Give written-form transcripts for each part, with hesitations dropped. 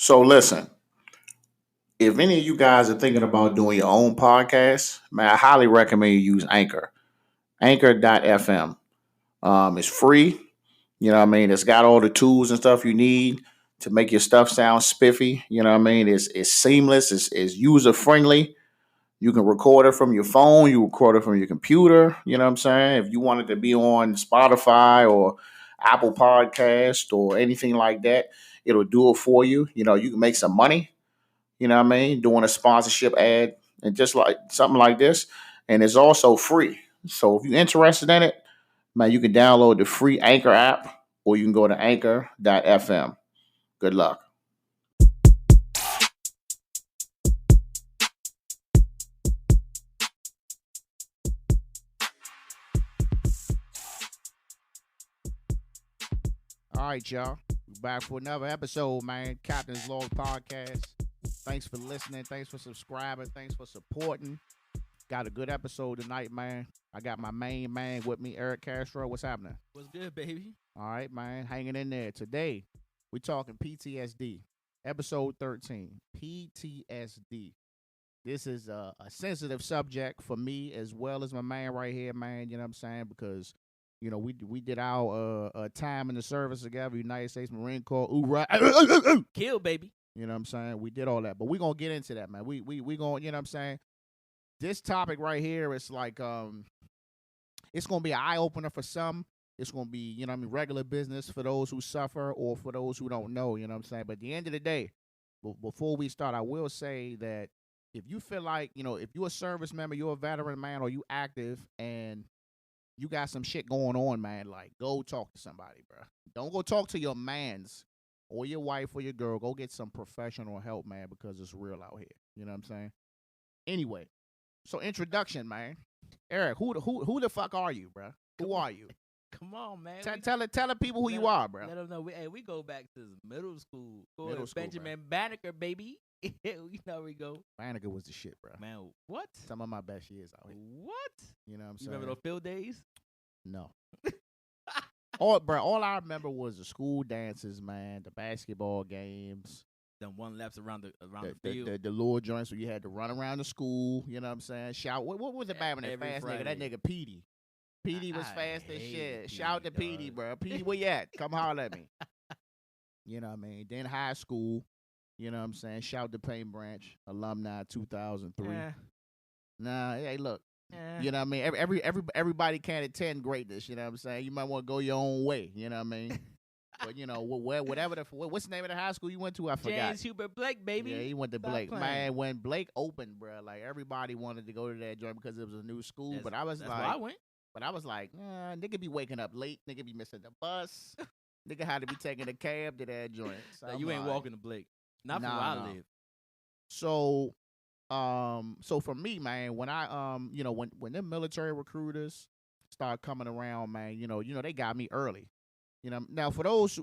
So listen, if any of you guys are thinking about doing your own podcast, man, I highly recommend you use Anchor. Anchor.fm. It's free. You know what I mean? It's got all the tools and stuff you need to make your stuff sound spiffy. You know what I mean? It's seamless. It's user friendly. You can record it from your phone. You record it from your computer. You know what I'm saying? If you wanted to be on Spotify or Apple Podcast or anything like that, it'll do it for you. You know, you can make some money. You know what I mean? Doing a sponsorship ad and just like something like this. And it's also free. So if you're interested in it, man, you can download the free Anchor app or you can go to anchor.fm. Good luck. All right, y'all. We're back for another episode, man. Captain's Log Podcast. Thanks for listening. Thanks for subscribing. Thanks for supporting. Got a good episode tonight, man. I got my main man with me, Erick Castro. What's happening? What's good, baby? All right, man. Hanging in there. Today, we're talking PTSD. Episode 13. PTSD. This is a sensitive subject for me as well as my man right here, man. You know what I'm saying? Because, you know, we did our time in the service together, United States Marine Corps. Ooh, Kill, baby. You know what I'm saying? We did all that. But we're going to get into that, man. We going to, you know what I'm saying? This topic right here is like, it's going to be an eye-opener for some. It's going to be, you know what I mean, regular business for those who suffer or for those who don't know, you know what I'm saying? But at the end of the day, before we start, I will say that if you feel like, you know, if you're a service member, you're a veteran, man, or you active and you got some shit going on, man, like, go talk to somebody, bro. Don't go talk to your mans or your wife or your girl. Go get some professional help, man, because it's real out here. You know what I'm saying? Anyway, so introduction, man. Erick, who the fuck are you, bro? Who are you? Come on, man. Tell the people who you are, bro. Let them know. We go back to middle school. Middle school, Benjamin Banneker, baby. You know we go. Banneker was the shit, bro. Man, what? Some of my best years out here. What? You know what I'm saying? You remember those field days? No. All I remember was the school dances, man, the basketball games. Them one laps around the field. The little joints where you had to run around the school, you know what I'm saying? Shout. What was the bad one? That fast Friday. nigga? That nigga Petey. Petey was fast as shit. Shout to Petey, dog. bro. Petey, where you at? Come holler at me. You know what I mean? Then high school, you know what I'm saying? Shout to Paint Branch, alumni 2003. Nah, hey, look. You know what I mean? Everybody can't attend greatness, you know what I'm saying? You might want to go your own way, you know what I mean? But, you know, whatever what's the name of the high school you went to? I forgot. James Hubert Blake, baby. Yeah, he went to Stop Blake. playing. Man, when Blake opened, bro, like, everybody wanted to go to that joint because it was a new school. But I was that's like, why I went. But I was like, nigga be waking up late. Nigga be missing the bus. Nigga had to be taking a cab to that joint. So you ain't walking to Blake. Not from where I live. So, so for me, man, when I, you know, when them military recruiters start coming around, man, you know, they got me early. You know, now for those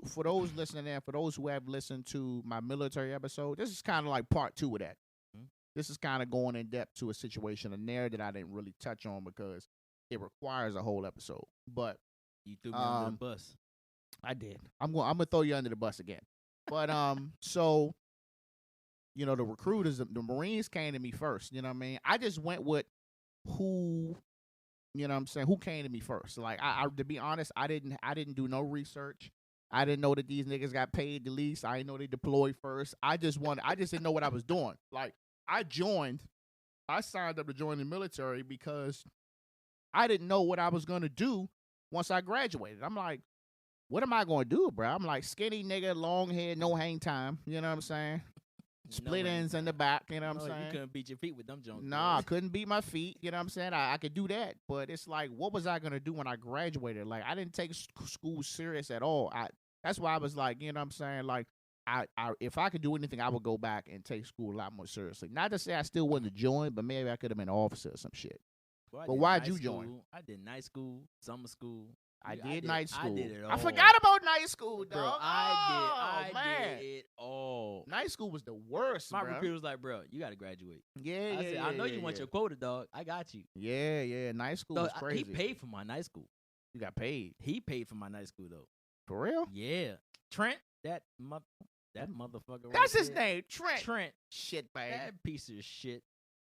listening in, for those who have listened to my military episode, this is kind of like part 2 of that. Mm-hmm. This is kind of going in depth to a situation, a narrative that I didn't really touch on because it requires a whole episode. But you threw me under the bus. I did. I'm gonna throw you under the bus again. But so, you know, the recruiters, the Marines came to me first. You know what I mean? I just went with who, you know what I'm saying, who came to me first. Like, I to be honest, I didn't do no research. I didn't know that these niggas got paid the least. I didn't know they deployed first. I just didn't know what I was doing. Like, I signed up to join the military because I didn't know what I was going to do once I graduated. I'm like, what am I going to do, bro? I'm like, skinny nigga, long hair, no hang time. You know what I'm saying? Split ends in the back. You know what I'm saying? You couldn't beat your feet with them joints. Nah, I couldn't beat my feet. You know what I'm saying? I could do that. But it's like, what was I going to do when I graduated? Like, I didn't take school serious at all. That's why I was like, you know what I'm saying? Like, if I could do anything, I would go back and take school a lot more seriously. Not to say I still wouldn't have joined, but maybe I could have been an officer or some shit. Well, but why'd you join? I did night school, summer school. I did night school. I did it all. I forgot about night school, dog. Bro, I did it all. Night school was the worst, My bro. recruiter was like, bro, you got to graduate. Yeah, I know you want your quota, dog. I got you. Yeah. Night school was crazy. He paid for my night school. You got paid? He paid for my night school, though. For real? Yeah. Trent, that mother. That motherfucker right That's his there. name, Trent. Trent. Shit, man. That piece of shit.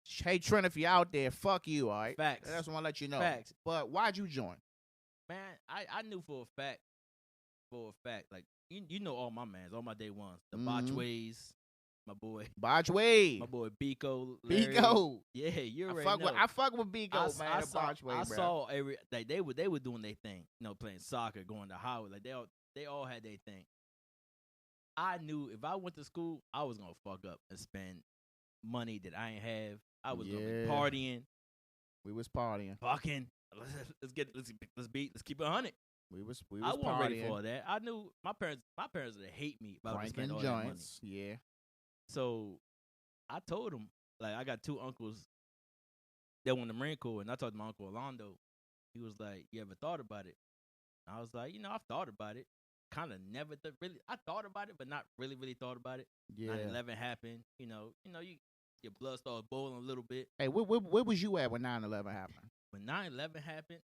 Hey, Trent, if you're out there, fuck you, all right? Facts. I just want to let you know. Facts. But why'd you join? Man, I knew for a fact, like, you know all my mans, all my day ones. The Botchways, my boy. Botchway. My boy Biko. Larry. Biko. Yeah, you already know. I fuck with Biko, man. I saw every, like, they were doing their thing, playing soccer, going to Howard. Like, they all had their thing. I knew if I went to school, I was gonna fuck up and spend money that I ain't have. I was gonna be partying. We was partying. Fucking. Let's keep it 100. We was I wasn't partying. ready for that. I knew my parents would hate me about spending all that money. Yeah. So I told them, like, I got 2 uncles that went to the Marine Corps, and I talked to my uncle Orlando. He was like, "You ever thought about it?" I was like, I've thought about it. Kind of never really. I thought about it, but not really thought about it. Yeah. 9/11 happened. Your blood started boiling a little bit. Hey, where was you at when 9/11 happened? When 9/11 happened,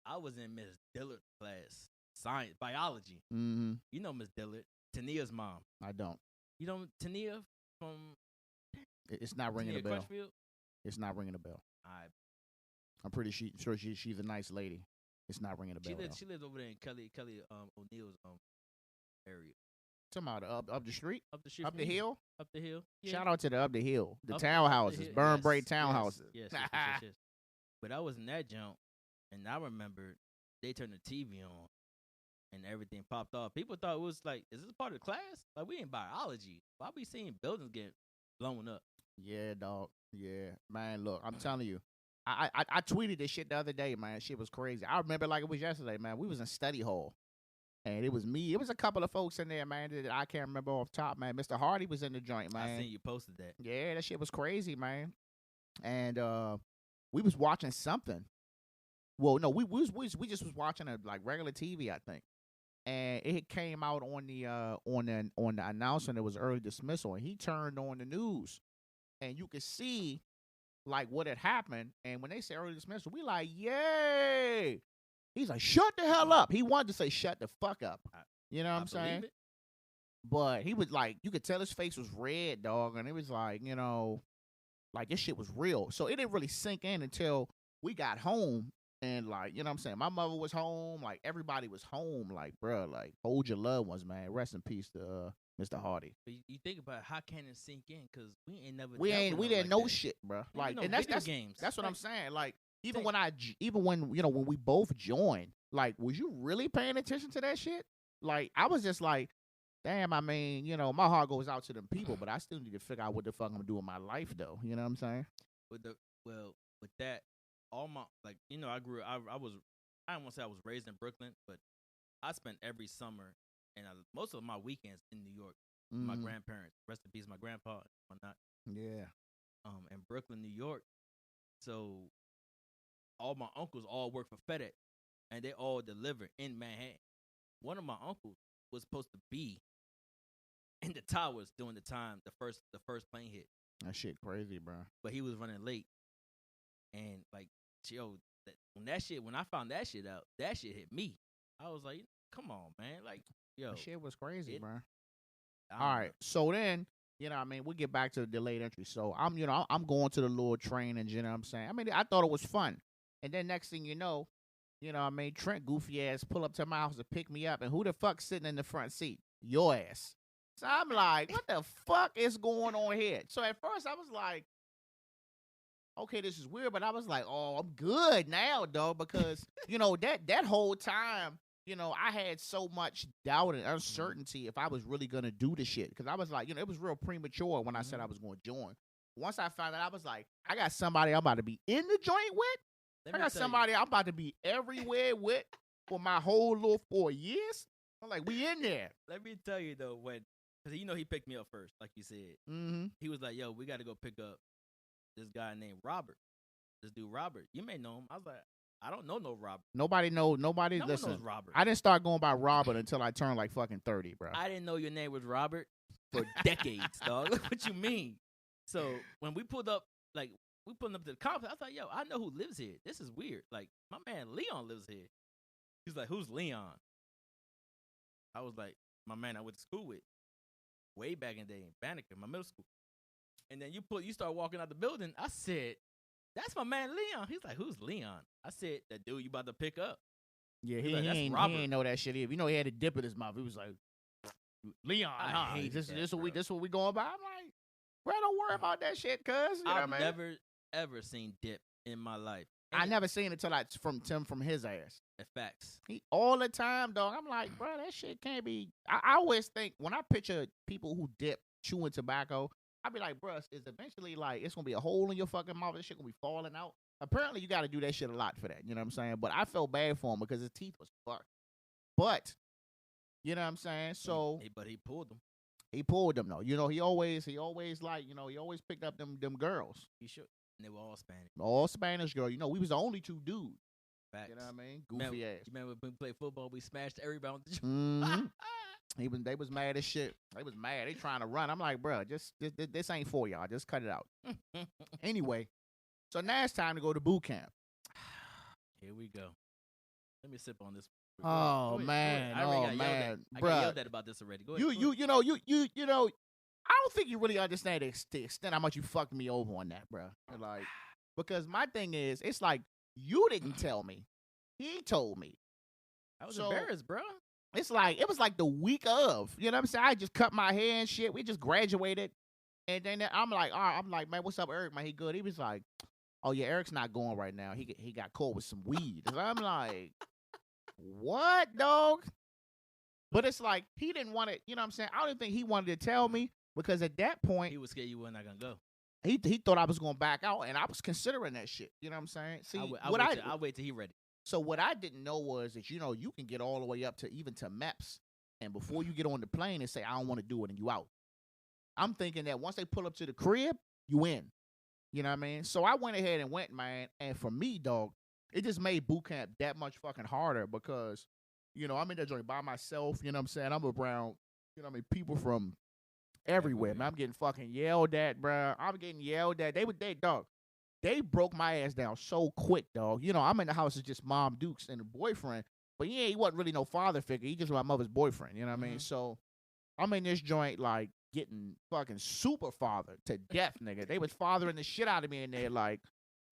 I was in Miss Dillard's class, science, biology. Mm-hmm. You know Miss Dillard, Tania's mom. I don't. You know Tania from? It's not ringing a bell. Crutchfield? It's not ringing a bell. I'm pretty sure she's a nice lady. It's not ringing a bell. She lives over there in Kelly O'Neill's area. Talking about up the street? Up the street. Up the hill? Up the hill. Yeah. Shout out to the up the hill. The up townhouses. Burn break townhouses. Yes. But I was in that jump, and I remember they turned the TV on, and everything popped off. People thought it was like, is this part of the class? Like, we in biology. Why we seeing buildings get blown up? Yeah, dog. Yeah. Man, look, I'm telling you. I tweeted this shit the other day, man. Shit was crazy. I remember like it was yesterday, man. We was in study hall. And it was me. It was a couple of folks in there, man, that I can't remember off top, man. Mr. Hardy was in the joint, man. I seen you posted that. Yeah, that shit was crazy, man. And we was watching something. Well, no, we just was watching a like regular TV, I think. And it came out on the announcement. It was early dismissal, and he turned on the news, and you could see like what had happened. And when they say early dismissal, we like, yay! He's like, shut the hell up. He wanted to say shut the fuck up. You know what I'm saying? But he was like, you could tell his face was red, dog, and it was like, like this shit was real. So it didn't really sink in until we got home. And, like, you know what I'm saying? My mother was home. Like, everybody was home. Like, bro, like, hold your loved ones, man. Rest in peace to Mr. Hardy. But you think about how can it sink in? Because we ain't never. We didn't know shit, bro. Like, and that's games. That's what I'm saying. Like, even when we both joined, like, was you really paying attention to that shit? Like, I was just like, damn. I mean, my heart goes out to them people, but I still need to figure out what the fuck I'm gonna do with my life, though. You know what I'm saying? With that. All my, like, I don't want to say I was raised in Brooklyn, but I spent every summer and most of my weekends in New York with my grandparents. Rest in peace, my grandpa and whatnot. Yeah. In Brooklyn, New York. So all my uncles all work for FedEx, and they all deliver in Manhattan. One of my uncles was supposed to be in the towers during the time the first plane hit. That shit crazy, bro. But he was running late, and like. Yo, when I found that shit out, that shit hit me. I was like, come on, man. Like, yo. That shit was crazy, bro. All right. So then, we get back to the delayed entry. So I'm going to the little training, you know what I'm saying? I mean, I thought it was fun. And then next thing you know, Trent goofy ass pull up to my house to pick me up. And who the fuck sitting in the front seat? Your ass. So I'm like, what the fuck is going on here? So at first I was like, okay, this is weird, but I was like, oh, I'm good now, dog, because, that whole time, I had so much doubt and uncertainty if I was really going to do the shit, because I was like, it was real premature when I said I was going to join. Once I found out, I was like, I got somebody I'm about to be in the joint with. I got somebody I'm about to be everywhere with for my whole little 4 years. I'm like, we in there. Let me tell you, though, because he picked me up first, like you said. Mm-hmm. He was like, yo, we got to go pick up this guy named Robert. This dude Robert. You may know him. I was like, I don't know no Robert. Nobody no listen. One knows Robert. I didn't start going by Robert until I turned like fucking 30, bro. I didn't know your name was Robert for decades, dog. What you mean? So when we pulled up, like we pulled up to the conference, I was like, yo, I know who lives here. This is weird. Like my man Leon lives here. He's like, who's Leon? I was like, my man I went to school with. way back in the day in Banneker, my middle school. And then you start walking out the building. I said, "That's my man Leon." He's like, "Who's Leon?" I said, "That dude you about to pick up." Yeah, He's he like, "That's ain't Robert." know that shit. You know, he had a dip in his mouth. He was like, Leon, I huh? hated This that, what we going by? I'm like, bro, don't worry about that shit, cuz. You know I've what I mean? never ever seen dip in my life. I never seen it till from Tim from his ass. Facts. He all the time, dog. I'm like, bro, that shit can't be. I always think when I picture people who dip chewing tobacco, I be like, bro, it's eventually like it's gonna be a hole in your fucking mouth. This shit gonna be falling out. Apparently, you got to do that shit a lot for that. You know what I'm saying? But I felt bad for him because his teeth was fucked. But you know what I'm saying? So, but he pulled them. He pulled them though. You know, he always like, you know, he always picked up them girls. He should. And they were all Spanish. All Spanish girl. You know, we was the only two dudes. Facts. You know what I mean? Goofy ass. You remember when we played football? We smashed everybody on the They was mad as shit. They was mad. They trying to run. I'm like, bro, this ain't for y'all. Just cut it out. Anyway, so now it's time to go to boot camp. Here we go. Let me sip on this. Oh man, I got yelled at about this already. Go ahead. You know, I don't think you really understand the extent how much you fucked me over on that, bro. Like, because my thing is, it's like you didn't tell me, he told me. I was embarrassed, bro. It's like it was like the week of, you know what I'm saying? I just cut my hair and shit. We just graduated, and then I'm like, all right, I'm like, man, what's up, Eric? Man, he good? He was like, oh yeah, Eric's not going right now. He got caught with some weed. So I'm like, what, dog? But it's like he didn't want it. You know what I'm saying? I don't think he wanted to tell me because at that point he was scared you were not gonna go. He thought I was gonna back out, and I was considering that shit. You know what I'm saying? See, I'll wait till he ready. So what I didn't know was that, you know, you can get all the way up to even to MEPS, and before you get on the plane and say, I don't want to do it, and you out. I'm thinking that once they pull up to the crib, you in. You know what I mean? So I went ahead and went, man, and for me, dog, it just made boot camp that much fucking harder because, you know, I'm in that joint by myself, you know what I'm saying? I'm around, you know what I mean, people from everywhere, man. I'm getting fucking yelled at, bro. I'm getting yelled at. They broke my ass down so quick, dog. You know, I'm in the house with just Mom Dukes and a boyfriend, but he wasn't really no father figure. He just my mother's boyfriend, you know what I mean? So I'm in this joint, like, getting fucking super fathered to death, nigga. They was fathering the shit out of me in there, like,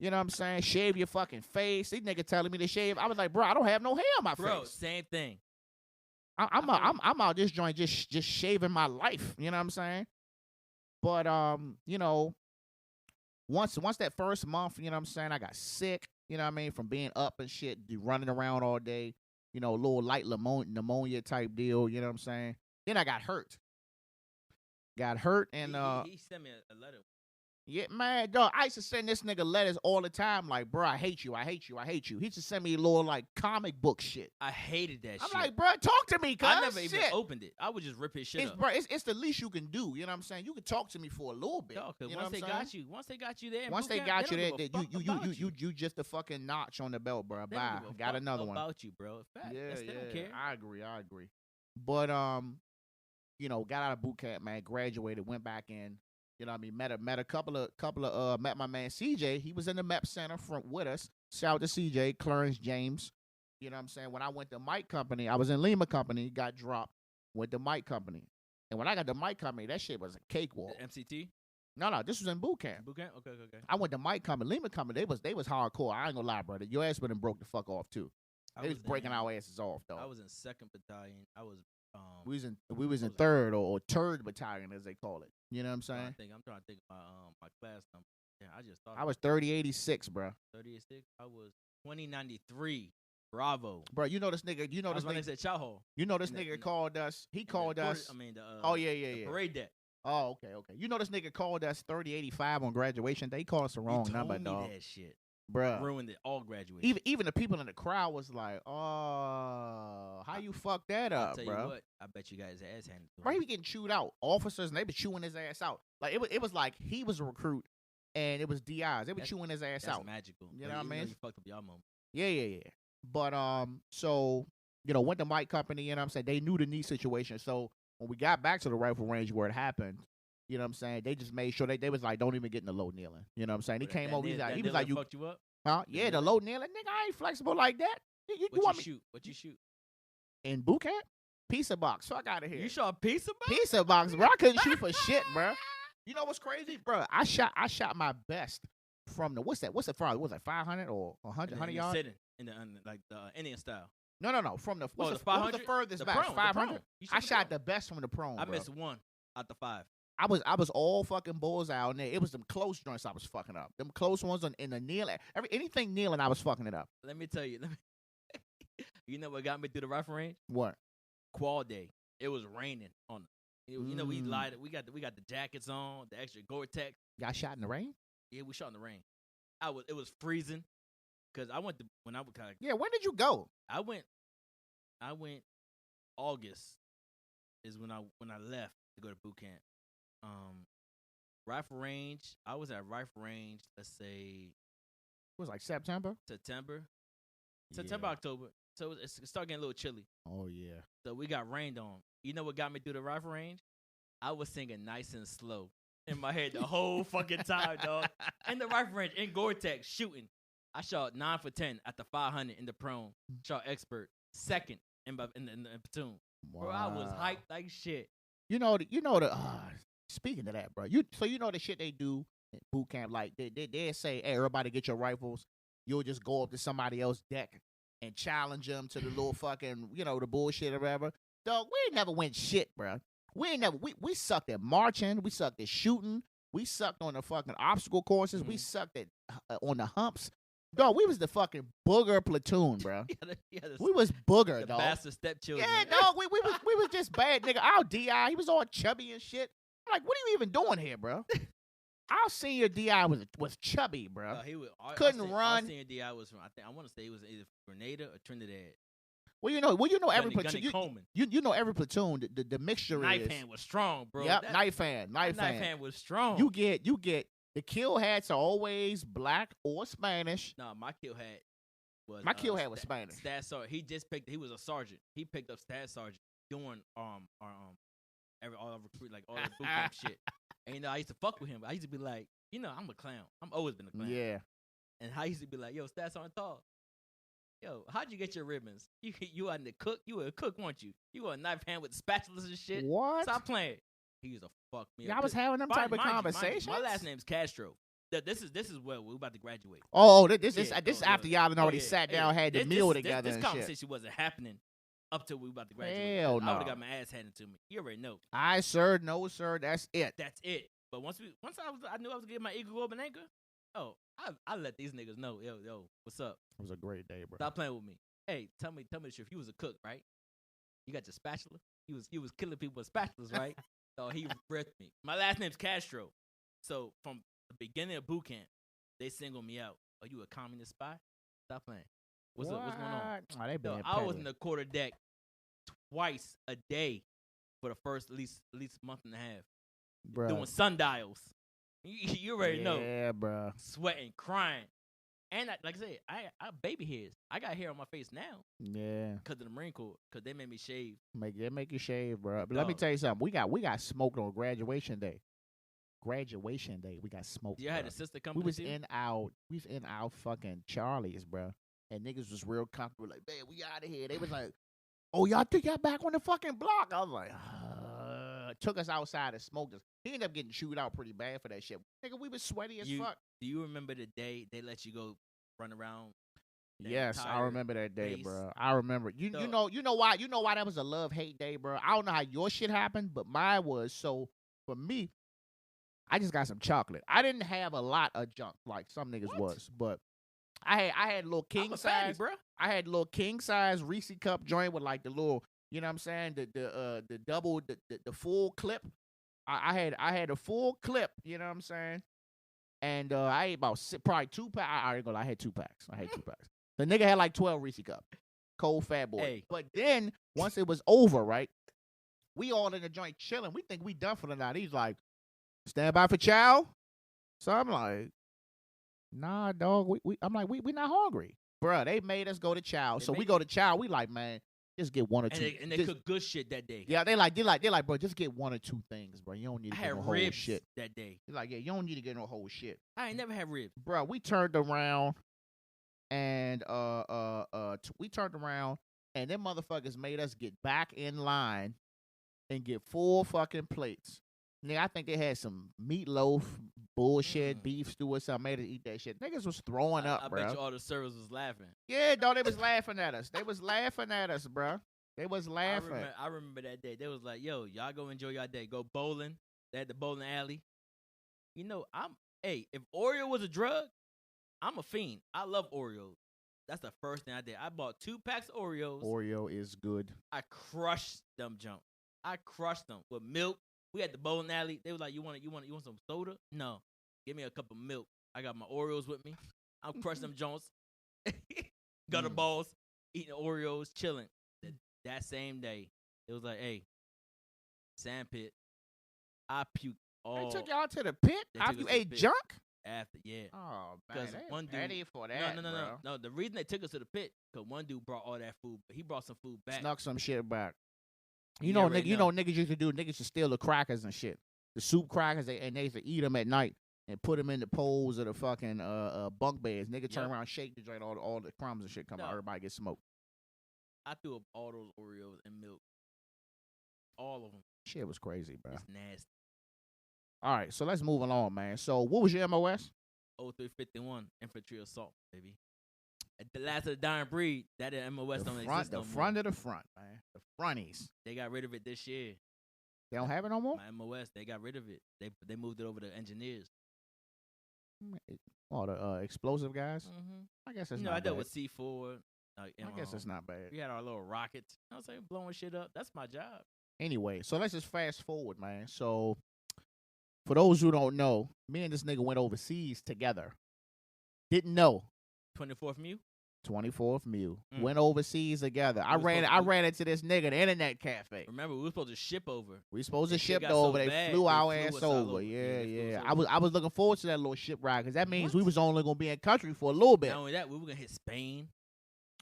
you know what I'm saying? Shave your fucking face. These niggas telling me to shave. I was like, bro, I don't have no hair on my face. Bro, same thing. I'm out this joint just shaving my life, you know what I'm saying? But you know, once that first month, you know what I'm saying, I got sick, you know what I mean, from being up and shit, running around all day, you know, a little light pneumonia type deal, you know what I'm saying? Then I got hurt. And he sent me a letter. Yeah, man, dog. I used to send this nigga letters all the time, like, bro, I hate you. He used to send me a little, like, comic book shit. I hated that shit. I'm like, bro, talk to me, cuz. I never even opened it. I would just rip his shit up. Bro, it's the least you can do, you know what I'm saying? You can talk to me for a little bit. Dog, you know once they got you there, once they got you there, you just a fucking notch on the belt, bro. Bye. Got another one. About you, bro. Fact. Yeah, they don't care. I agree. But, you know, got out of boot camp, man, graduated, went back in. You know what I mean? Met a couple of met my man CJ. He was in the MEP Center with us. Shout out to CJ, Clarence James. You know what I'm saying? When I went to Mike Company, I was in Lima Company, got dropped, went to Mike Company. And when I got to Mike Company, that shit was a cakewalk. The MCT? No, this was in boot camp. Boot camp? Okay. I went to Mike Company, Lima Company. They was hardcore. I ain't gonna lie, brother. Your ass would have broke the fuck off too. They was breaking our asses off, though. I was in 2nd Battalion. I was we was in 3rd or 3rd Battalion, as they call it. You know what I'm saying? I'm trying to think of my class number. Yeah, I just thought I was 3086, bro. 3086. I was 2093. Bravo, bro. You know this nigga. You know this nigga. Said Chow Hall. You know this nigga called us. He called us. Oh yeah. Parade deck. Oh okay. You know this nigga called us 3085 on graduation day. He called us the wrong number, dog. That shit. Bruh. Ruined it all graduation. Even the people in the crowd was like, "Oh, how you fuck that up, bro?" You what, I bet you guys ass handed. Right, he be getting chewed out. Officers, and they be chewing his ass out. Like it was like he was a recruit, and it was DIs. They were chewing his ass out. That's magical. You know what I mean? You fucked up y'all moment. Yeah. But so you know, went to Mike Company. You know what I'm saying? They knew the knee situation. So when we got back to the rifle range where it happened, you know what I'm saying? They just made sure they was like, don't even get in the low kneeling. You know what I'm saying? He came over. He was like, you fucked you up? Huh? Yeah, the low kneeling, nigga. I ain't flexible like that. You want me shoot? What you shoot? In boot camp? Pizza box. Fuck out of here. You shot a pizza box? Pizza box, bro. I couldn't shoot for shit, bro. You know what's crazy, bro? I shot my best from the what's that? What's the farthest? Was it 500 or 100 yards? Sitting in the like the Indian style. No. From the Oh, what's the the 500? furthest The back? prone, the 500. prone. You I the shot prone. the best from the prone. I bro. missed one out the 5. I was all fucking bullseye out there. It was them close joints I was fucking up. Them close ones in the kneeling. Anything kneeling, I was fucking it up. Let me tell you. You know what got me through the rifle range? What? Qual day. It was raining on. You know we lied. We got the jackets on, the extra Gore-Tex. Y'all shot in the rain? Yeah, we shot in the rain. It was freezing because I went to when I was kind of. Yeah. When did you go? I went August is when I left to go to boot camp. Rifle range. I was at rifle range. Let's say It was like September. September, Yeah. October. So it started getting a little chilly. Oh yeah. So we got rained on. You know what got me through the rifle range? I was singing nice and slow in my head the whole fucking time, dog. In the rifle range, in Gore-Tex, shooting. I shot 9 for 10 at the 500 in the prone. Shot expert second in the platoon. Wow. Bro, I was hyped like shit. You know the. Speaking of that, bro. You know the shit they do at boot camp. Like they say, hey, everybody get your rifles. You'll just go up to somebody else's deck and challenge them to the little fucking the bullshit or whatever. Dog, we ain't never win shit, bro. We sucked at marching. We sucked at shooting. We sucked on the fucking obstacle courses. We sucked at on the humps. Dog, we was the fucking booger platoon, bro. We was booger, the dog. bastard stepchildren. Yeah, dog. We was just bad, nigga. Our DI, he was all chubby and shit. I'm like, what are you even doing here, bro? Our senior DI was chubby, bro. Couldn't run. Our senior DI was from I want to say it was either Grenada or Trinidad. Well, you know every platoon. Coleman. You know every platoon. The mixture Knife is. hand was strong, bro. Yep, knife hand. Knife hand was strong. You get the kill hats are always black or Spanish. No, my kill hat was Spanish. Staff sergeant. He was a sergeant. He picked up staff sergeant doing all the recruit all the boot camp shit. And I used to fuck with him. I used to be like, I'm a clown. I'm always been a clown. Yeah. And I used to be like, yo, staff sergeant tall. Yo, how'd you get your ribbons? You out in the cook? You were a cook, weren't you? You were a knife hand with spatulas and shit. What? Stop playing. He used to fuck me up. Yeah, I was having them type of conversations. My last name's Castro. This is where we're about to graduate. Oh, this is after y'all already sat down, had the meal together. This and conversation shit. wasn't happening up till we were about to graduate. Hell no. I would have got my ass handed to me. You already know. Aye, sir. No, sir. That's it. That's it. But once I knew I was getting my eagle go up and anchor. Oh, I let these niggas know. Yo, what's up? It was a great day, bro. Stop playing with me. Hey, tell me the truth. You was a cook, right? You got your spatula. You was killing people with spatulas, right? So he ripped me. My last name's Castro. So from the beginning of boot camp, they singled me out. Are you a communist spy? Stop playing. What's up? What's going on? Oh, they been I was in the quarter deck twice a day for the first at least month and a half. Bruh. Doing sundials. You already know. Yeah, bro. Sweating, crying. And like I said, I baby hairs. I got hair on my face now. Yeah. Because of the Marine Corps. Because they made me shave. Make you shave, bro. But let me tell you something. We got smoked on graduation day. Graduation day, we got smoked. You had a sister come. We was in our fucking Charlies, bro. And niggas was real comfortable. Like, man, we out of here. They was like, oh, y'all think y'all back on the fucking block? I was like, took us outside and smoked us. He ended up getting chewed out pretty bad for that shit. Nigga, we was sweaty as fuck. Do you remember the day they let you go run around? Yes, I remember that day, base? bro. I remember. You know why that was a love-hate day, bro. I don't know how your shit happened, but mine was. So for me, I just got some chocolate. I didn't have a lot of junk like some niggas was, but I had a little king size, bro. I had a little king size Reese cup joint with like the little, you know what I'm saying, the double the full clip. I had a full clip, you know what I'm saying, and I ate about probably 2 packs. I ain't gonna lie, I had 2 packs. The nigga had like 12 Reese cup, cold fat boy. Hey. But then once it was over, right, we all in the joint chilling. We think we done for the night. He's like, stand by for chow. So I'm like, nah, dog. I'm like, we not hungry, bruh. They made us go to chow, so we go to chow. We like, man, just get one or two. And they cook good shit that day. Yeah, they like, bro, just get 1 or 2 things, bro. You don't need to get no whole ribs shit that day. They're like, yeah, you don't need to get no whole shit. I ain't never had ribs, Bro, we turned around and and them motherfuckers made us get back in line and get 4 fucking plates. Nigga, I think they had some meatloaf, bullshit, beef stew or something. Made us eat that shit. Niggas was throwing up, I bro. bet you all the servers was laughing. Yeah, dog, they was laughing at us. They was laughing at us, bro. They was laughing. I remember that day. They was like, "Yo, y'all go enjoy your day. Go bowling." They had the bowling alley. You know, if Oreo was a drug, I'm a fiend. I love Oreos. That's the first thing I did. I bought 2 packs of Oreos. Oreo is good. I crushed them junk. I crushed them with milk. We had the bowling alley. They was like, "You want some soda?" No, give me a cup of milk. I got my Oreos with me. I'm crushing them joints. Gutter balls, eating Oreos, chilling. That same day, it was like, "Hey, sandpit." I puked all. They took y'all to the pit after you ate junk? After, yeah. Oh, man. Because one dude. Ready for that, No. The reason they took us to the pit, because one dude brought all that food. He brought some food back. Snuck some shit back. You Yeah, know, right nigga, you know what niggas used to do? Niggas used to steal the crackers and shit. The soup crackers, and they used to eat them at night and put them in the poles of the fucking bunk beds. Nigga turn around, shake the joint, all the crumbs and shit come out. Everybody get smoked. I threw up all those Oreos and milk. All of them. Shit was crazy, bro. It's nasty. All right, so let's move along, man. So what was your MOS? 0351 Infantry Assault, baby. At the last of the dying breed, that MOS don't exist no more. The front of the front, man. The fronties. They got rid of it this year. They don't have it no more? My MOS, they got rid of it. They moved it over to engineers. Oh, the explosive guys? Mm-hmm. I guess it's not I bad. dealt with C4. I guess it's not bad. We had our little rockets. I was like, blowing shit up. That's my job. Anyway, so let's just fast forward, man. So, for those who don't know, me and this nigga went overseas together. Didn't know. 24th Mew? 24th Mew. Went overseas together. I ran into this nigga at the internet cafe. Remember, we were supposed to ship over. We supposed to ship over. They flew our ass over. Yeah. I was looking forward to that little ship ride because that means we was only gonna be in country for a little bit. Not only that, we were gonna hit Spain.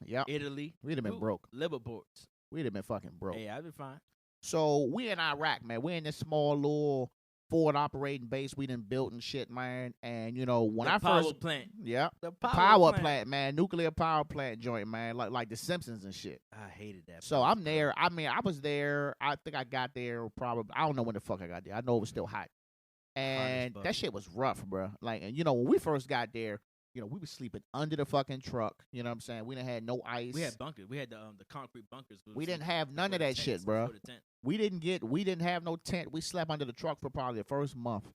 Yep. Italy. We'd have been broke. Liverports. We'd have been fucking broke. Hey, I'd be fine. So we in Iraq, man. We're in this small little forward operating base we done built and shit, man. And you know when the power plant. Yeah. The power plant, man. Nuclear power plant joint, man. Like the Simpsons and shit. I hated that. So I'm there. I mean, I was there. I think I got there probably. I don't know when the fuck I got there. I know it was still hot. And that shit was rough, bro. Like, and you know when we first got there, you know, we was sleeping under the fucking truck. You know what I'm saying? We didn't had no ice. We had bunkers. We had the concrete bunkers. We didn't have none of that shit, bro. We didn't have no tent. We slept under the truck for probably the first month.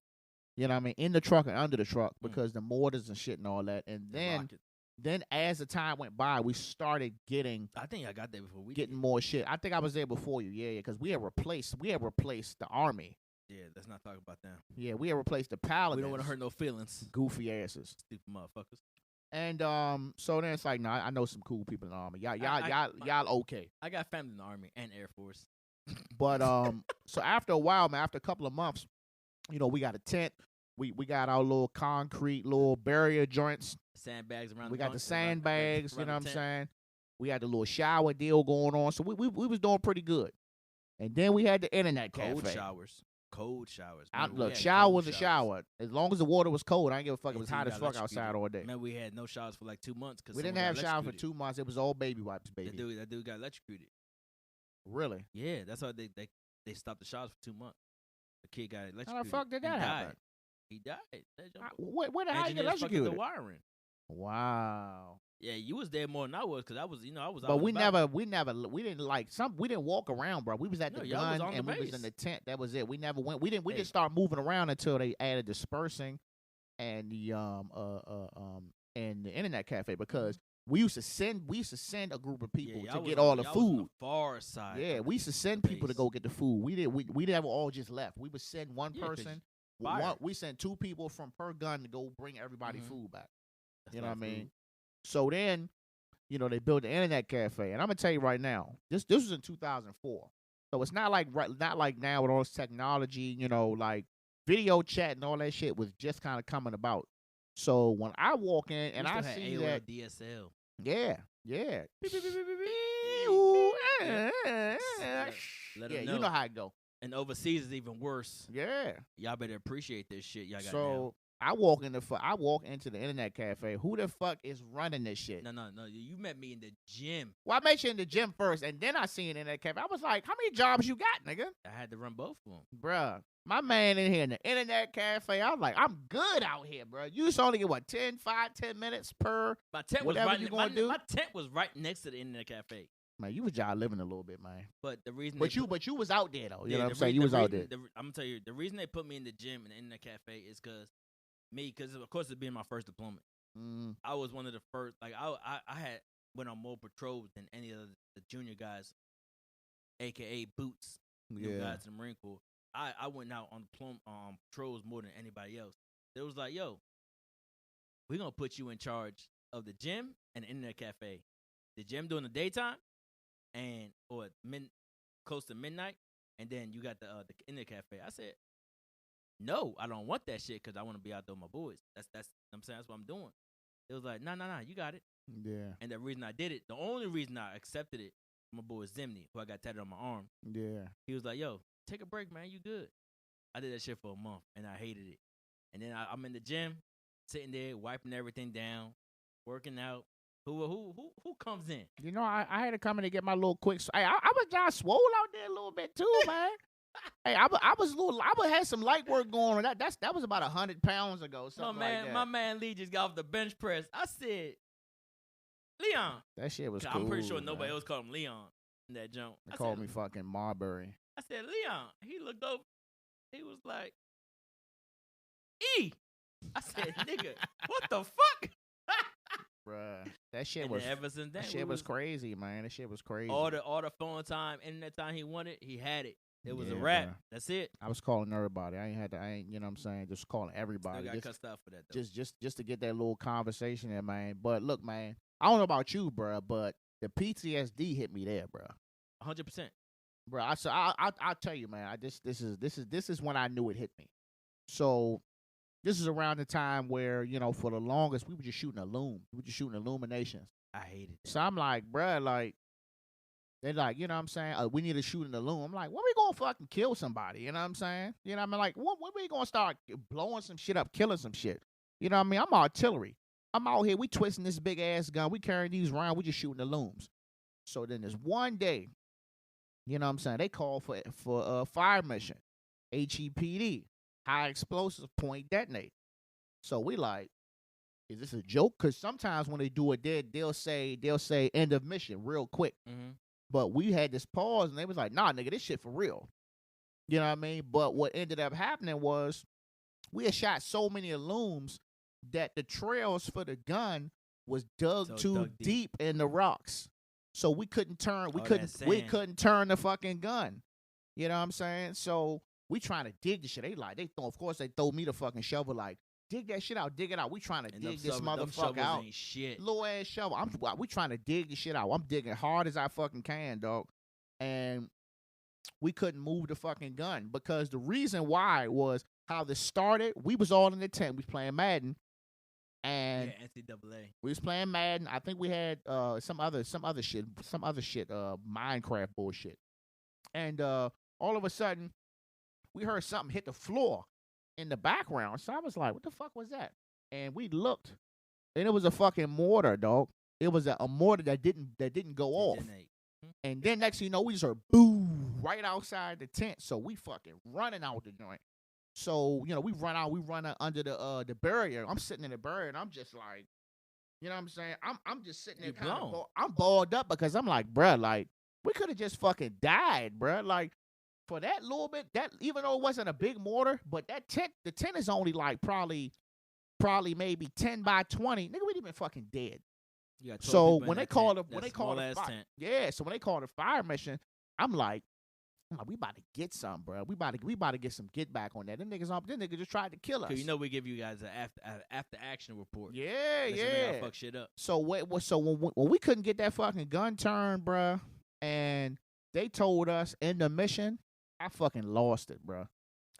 You know what I mean? In the truck and under the truck because the mortars and shit and all that. And then as the time went by, we started getting. I think I got there before we getting more shit. I think I was there before you. Yeah, because we had replaced the army. Yeah, let's not talk about them. Yeah, we had replaced the paladins. We don't want to hurt no feelings. Goofy asses. Stupid motherfuckers. And so then it's like, no, I know some cool people in the army. Y'all okay. I got family in the army and Air Force. But so after a while, man, after a couple of months, you know, we got a tent. We got our little concrete little barrier joints. Sandbags around. We got the sandbags. You know what I'm saying? We had the little shower deal going on. So we was doing pretty good. And then we had the internet cafe. Cold showers. Look, shower was a shower. As long as the water was cold, I didn't give a fuck. It was hot as fuck outside all day. Man, we had no showers for like 2 months. We didn't have showers for 2 months. It was all baby wipes, baby. That dude got electrocuted. Really? Yeah, that's why they stopped the showers for 2 months. The kid got electrocuted. How the fuck did that happen? He died. Where the hell you get electrocuted? The wiring. Wow. Yeah, you was there more than I was because I was. But we didn't walk around, bro. We was at the gun and we was in the tent. That was it. We never went. We didn't start moving around until they added dispersing and the internet cafe because we used to send a group of people to get all the food. On the far side. Yeah, we used to send people to go get the food. We never all just left. We would send one person. We sent 2 people from per gun to go bring everybody food back. You know what I mean? So then, you know, they built the internet cafe, and I'm gonna tell you right now, this was in 2004. So it's not like now with all this technology, you know, like video chat and all that shit was just kind of coming about. So when I walk in and I see that DSL, yeah, Let you know how it go. And overseas is even worse. Yeah, y'all better appreciate this shit. Y'all got so. I walk into the internet cafe. Who the fuck is running this shit? No. You met me in the gym. Well, I met you in the gym first, and then I seen it in that cafe. I was like, how many jobs you got, nigga? I had to run both of them. Bruh, my man in here in the internet cafe, I was like, I'm good out here, bruh. You used to only get, 10 minutes per My tent whatever was right, you gonna do? My tent was right next to the internet cafe. Man, you was y'all living a little bit, man. But the reason But you was out there, though. You know what I'm saying? the You was out reason- there. I'm gonna tell you, the reason they put me in the gym and the internet cafe is because of course it being my first deployment. Mm, I was one of the first. Like I had went on more patrols than any of the junior guys, aka boots. New guys in the Marine Corps. I went out on patrols more than anybody else. It was like, yo, we're gonna put you in charge of the gym and the internet cafe. The gym during the daytime, or close to midnight, and then you got the internet cafe. I said, no, I don't want that shit because I want to be out there with my boys. That's I'm saying that's what I'm doing. It was like, no, you got it. Yeah. And the reason I did it, the only reason I accepted it, my boy Zimney, who I got tatted on my arm. Yeah. He was like, yo, take a break, man. You good. I did that shit for a month, and I hated it. And then I'm in the gym, sitting there, wiping everything down, working out. Who comes in? You know, I had to come in to get my little quick. I was just swole out there a little bit too, man. Hey, I had some light work going on. That was about 100 pounds ago. Something like that. My man Lee just got off the bench press. I said, Leon. That shit was cool. I'm pretty sure nobody else called him Leon in that jump. They called me fucking Marbury. I said, Leon. He looked over. He was like, E. I said, nigga, what the fuck? Bruh, that shit And was ever since then, that shit was crazy, man. That shit was crazy. All the phone time, internet time he wanted, he had it. It was a Yeah, wrap. bruh. That's it. I was calling everybody. You know what I'm saying? Just calling everybody. Still got cussed out for that, though. Just to get that little conversation in, man. But look, man, I don't know about you, bruh, but the PTSD hit me there, bruh. 100%. Bruh, I'll tell you, man. This is when I knew it hit me. So this is around the time where, you know, for the longest we were just shooting a loom. We were just shooting illuminations. I hated that. So I'm like, bruh, like, they're like, you know what I'm saying? We need to shoot in the loom. I'm like, when we gonna fucking kill somebody? You know what I'm saying? You know what I mean? Like, when we gonna start blowing some shit up, killing some shit? You know what I mean? I'm artillery. I'm out here. We twisting this big ass gun. We carrying these around. We just shooting the looms. So then there's one day, you know what I'm saying? They call for a fire mission, HEPD, high explosive point detonate. So we like, is this a joke? Because sometimes when they do it, they'll say end of mission real quick. Mm-hmm. But we had this pause, and they was like, nah, nigga, this shit for real. You know what I mean? But what ended up happening was we had shot so many looms that the trails for the gun was dug too deep in the rocks. So we couldn't turn we couldn't turn the fucking gun. You know what I'm saying? So we trying to dig the shit. They throw me the fucking shovel, like, dig that shit out, dig it out. We trying to dig this motherfucker out. Ain't shit. Little ass shovel. We trying to dig the shit out. I'm digging hard as I fucking can, dog. And we couldn't move the fucking gun because the reason why was how this started. We was all in the tent. We was playing Madden. And NCAA. We was playing Madden. I think we had some other shit, Minecraft bullshit. And all of a sudden, we heard something hit the floor in the background. So I was like, what the fuck was that? And we looked, and it was a fucking mortar, dog. It was a mortar that didn't go off. And then next thing you know, we just heard boom right outside the tent. So we fucking running out the joint. So, you know, we run out under the barrier. I'm sitting in the barrier, and I'm just like, you know what I'm saying? I'm just sitting there I'm balled up because I'm like, bruh, like, we could have just fucking died, bruh. Like, for that little bit, that even though it wasn't a big mortar, but that tent, the tent is only like probably maybe 10 by 20. Nigga, we'd even fucking dead. So when they call the fire mission, I'm like, we about to get some, bro. We about to get some get back on that. Them niggas just tried to kill us. You know we give you guys an after action report. Yeah. Fuck shit up. So when we couldn't get that fucking gun turned, bro, and they told us in the mission, I fucking lost it, bro.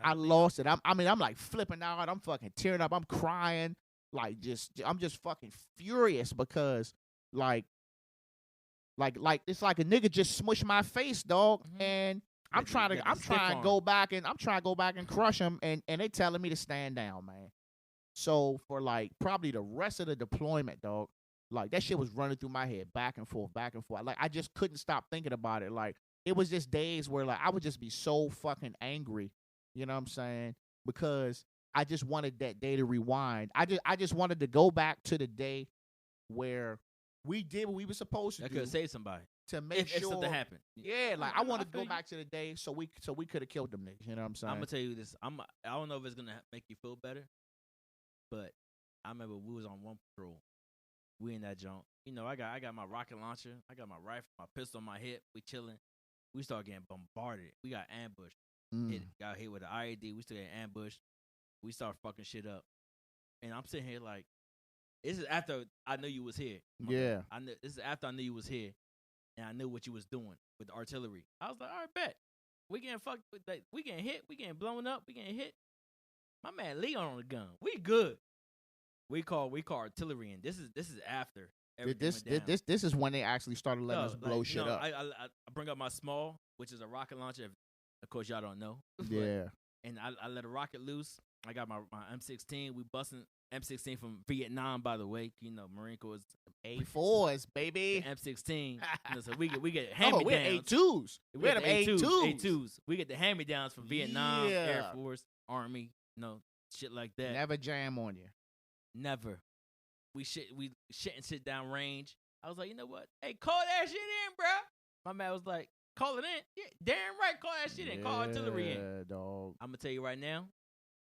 I lost it. I'm like flipping out. I'm fucking tearing up. I'm crying. Like I'm just fucking furious because like it's like a nigga just smushed my face, dog, and I'm trying to go back and crush him, and they telling me to stand down, man. So for like probably the rest of the deployment, dog, like that shit was running through my head back and forth, back and forth. Like I just couldn't stop thinking about it. Like it was just days where like I would just be so fucking angry, you know what I'm saying? Because I just wanted that day to rewind. I just wanted to go back to the day where we did what we were supposed to That do could save somebody to make if sure something happened. Yeah, like I wanted to feel go you. back to the day so we could have killed them niggas. You know what I'm saying? I'm gonna tell you this. I don't know if it's gonna make you feel better, but I remember we was on one patrol. We in that junk. You know, I got my rocket launcher. I got my rifle, my pistol on my hip. We chilling. We start getting bombarded. We got ambushed. Got hit with the IED. We still get ambushed. We start fucking shit up. And I'm sitting here like, this is after I knew you was here. Yeah. This is after I knew you was here, and I knew what you was doing with the artillery. I was like, all right, bet. We getting fucked. Like, we getting hit. We getting blown up. We getting hit. My man Leon on the gun. We good. We call artillery in. This is after everything went down. This is when they actually started letting us blow shit up. I bring up my small, which is a rocket launcher. Of course, y'all don't know. Yeah. And I let a rocket loose. I got my M16. We busting M16 from Vietnam, by the way. You know, Marine Corps is A4s, baby. M16. So we get hand me we had downs. A2s. We had them A2s. A2s. We get the hand me downs from Vietnam, Air Force, Army. Shit like that. Never jam on you. Never. We shit down range. I was like, you know what? Hey, call that shit in, bro. My man was like, call it in. Yeah, damn right, call that shit in. Call artillery in. Yeah, dog. I'm gonna tell you right now,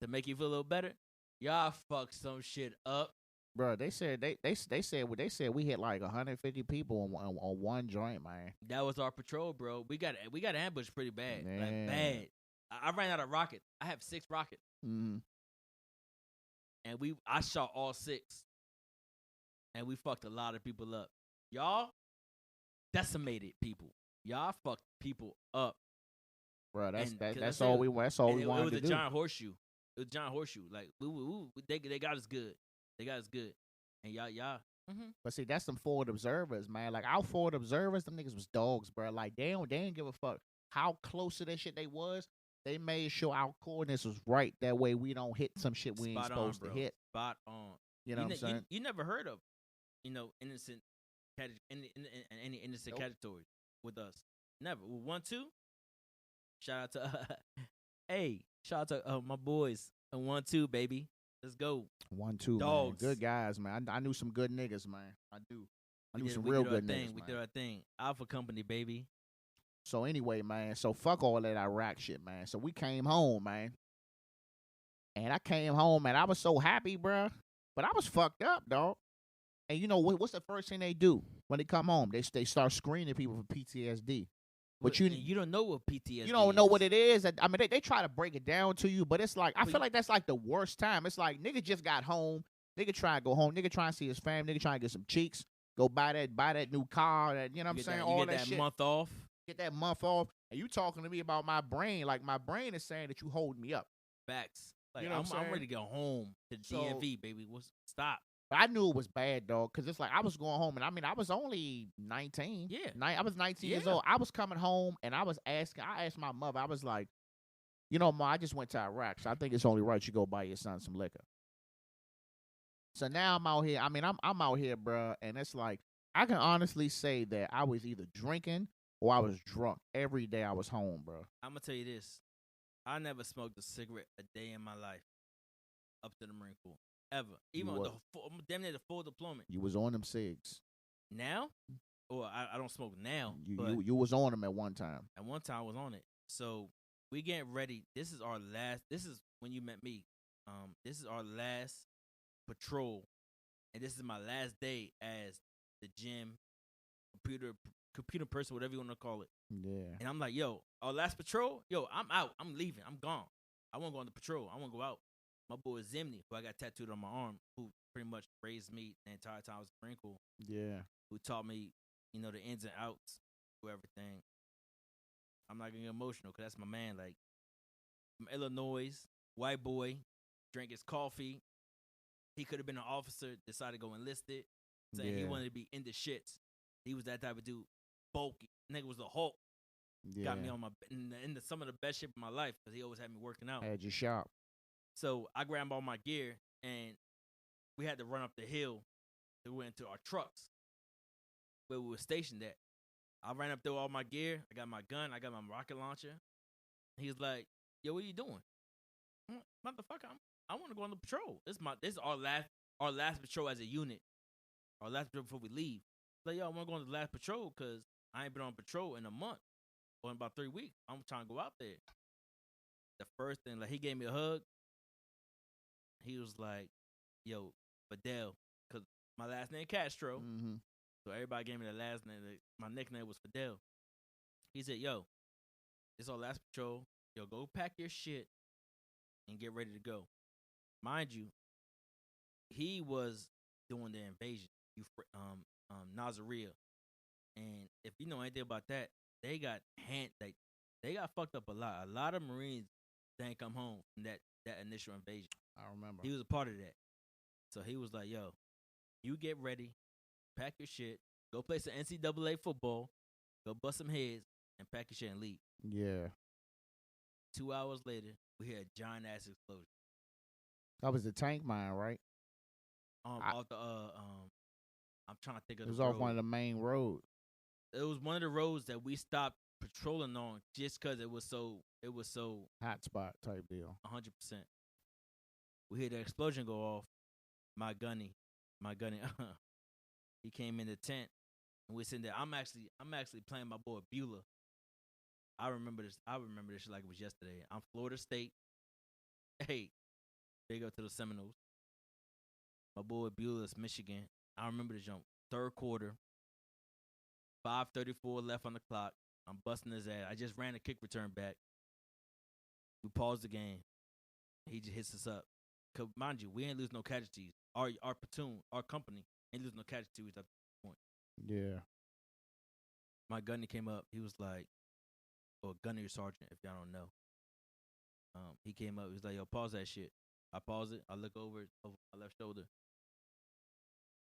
to make you feel a little better, y'all fucked some shit up. Bro, they said we hit like 150 people on one joint, man. That was our patrol, bro. We got ambushed pretty bad. Man. Like bad. I ran out of rockets. I have 6 rockets. Mm-hmm. And I shot all 6. And we fucked a lot of people up. Y'all decimated people. Y'all fucked people up. Bro, that's all we wanted to do. It was a giant horseshoe. It was a giant horseshoe. Like they got us good. They got us good. And y'all. Mm-hmm. But see, that's some forward observers, man. Like our forward observers, them niggas was dogs, bro. Like they didn't give a fuck how close to that shit they was. They made sure our coordinates was right. That way we don't hit some shit we ain't supposed to hit. Spot on. You know what I'm saying? You never heard of, innocent any innocent category with us. Never. 1, 2. Shout out to shout out to my boys. 1, 2, baby. Let's go. 1, 2, dogs. Man. Good guys, man. I knew some good niggas, man. I knew some we real did good our niggas. Thing. We did our thing. Alpha Company, baby. So anyway, man. So fuck all that Iraq shit, man. So we came home, man. And I came home, and I was so happy, bro. But I was fucked up, dog. And you know what's the first thing they do when they come home? They start screening people for PTSD. But you don't know what PTSD is. You don't know what it is. I mean, they try to break it down to you, but it's like I feel like that's like the worst time. It's like nigga just got home. Nigga try to go home. Nigga try to see his family. Nigga try to get some cheeks. Go buy that new car. That, you know what I'm saying? All that shit. Month off. Get that month off. And you talking to me about my brain. Like my brain is saying that you hold me up. Facts. Like, you know I'm ready to go home to DMV, baby. Stop. But I knew it was bad, dog, because it's like I was going home, and I mean, I was only 19. Yeah. I was 19 years old. I was coming home, and I asked my mother, I was like, you know, Ma, I just went to Iraq, so I think it's only right you go buy your son some liquor. So now I'm out here. I mean, I'm out here, bro, and it's like, I can honestly say that I was either drinking or I was drunk every day I was home, bro. I'm going to tell you this. I never smoked a cigarette a day in my life up to the Marine Corps. Ever. Even damn near the full deployment. You was on them cigs. Now? Or I don't smoke now. You was on them at one time. At one time I was on it. So we getting ready. This is when you met me. This is our last patrol. And this is my last day as the gym, computer person, whatever you want to call it. Yeah. And I'm like, yo, our last patrol, I'm out. I'm leaving. I'm gone. I won't go on the patrol. I won't go out. My boy Zimney, who I got tattooed on my arm, who pretty much raised me the entire time I was in Marine Corps. Yeah. Who taught me, the ins and outs of everything. I'm not gonna get emotional because that's my man. Like, from Illinois, white boy, drank his coffee. He could have been an officer, decided to go enlisted, saying he wanted to be in the shits. He was that type of dude, bulky. Nigga was a Hulk. Yeah. Got me on in some of the best shape of my life because he always had me working out. Had you sharp. So I grabbed all my gear and we had to run up the hill to go into our trucks where we were stationed at. I ran up there with all my gear. I got my gun. I got my rocket launcher. He's like, "Yo, what are you doing?" I'm like, "Motherfucker, I want to go on the patrol. This is our last patrol as a unit. Our last patrol before we leave." Like, "Yo, I want to go on the last patrol because I ain't been on patrol in a month or in about 3 weeks. I'm trying to go out there." The first thing, like, he gave me a hug. He was like, "Yo, Fidel," because my last name Castro. Mm-hmm. So everybody gave me the last name. My nickname was Fidel. He said, "Yo, this is our last patrol. Yo, go pack your shit and get ready to go." Mind you, he was doing the invasion, Nazaria, and if you know anything about that, they got they got fucked up a lot. A lot of Marines didn't come home from that initial invasion. I remember. He was a part of that, so he was like, "Yo, you get ready, pack your shit, go play some NCAA football, go bust some heads, and pack your shit and leave." Yeah. 2 hours later, we hear a giant ass explosion. That was the tank mine, right? Off the I'm trying to think of It was the off road. one of the main roads. It was one of the roads that we stopped patrolling on just because it was so Hot spot type deal. 100%. We hear the explosion go off. My gunny, he came in the tent and we sitting there. I'm actually playing my boy Beulah. I remember this shit like it was yesterday. I'm Florida State. Hey, big up to the Seminoles. My boy Beulah's Michigan. I remember the jump. Third quarter. 5:34 left on the clock. I'm busting his ass. I just ran a kick return back. We paused the game. He just hits us up. Cause mind you, we ain't lose no casualties. Our platoon, our company, ain't lose no casualties at that point. Yeah. My gunny came up. He was like, or gunnery sergeant, if y'all don't know. He came up. He was like, "Yo, pause that shit." I pause it. I look over my left shoulder.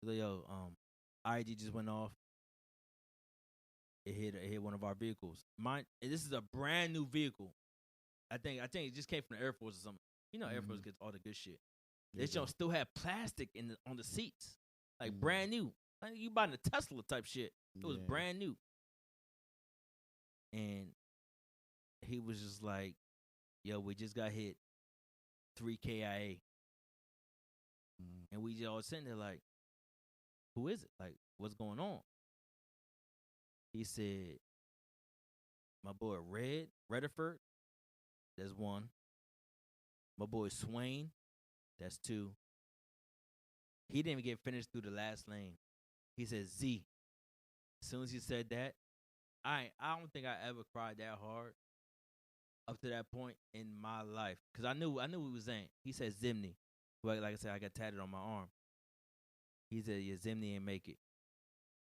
He's like, "Yo, IED just went off. It hit one of our vehicles. This is a brand new vehicle. I think it just came from the Air Force or something. You know, Air Force gets all the good shit. This joint still had plastic on the seats, like brand new. Like you buying a Tesla type shit. It was brand new. And he was just like, "Yo, we just got hit. 3 KIA." And we just all sitting there like, "Who is it? Like, what's going on?" He said, "My boy Rediford, that's 1. My boy Swain, that's 2. He didn't even get finished through the last lane. He said Z. As soon as he said that, I don't think I ever cried that hard up to that point in my life. Cause I knew what he was saying. He said Zimney. Like I said, I got tatted on my arm. He said, "Yeah, Zimney ain't make it."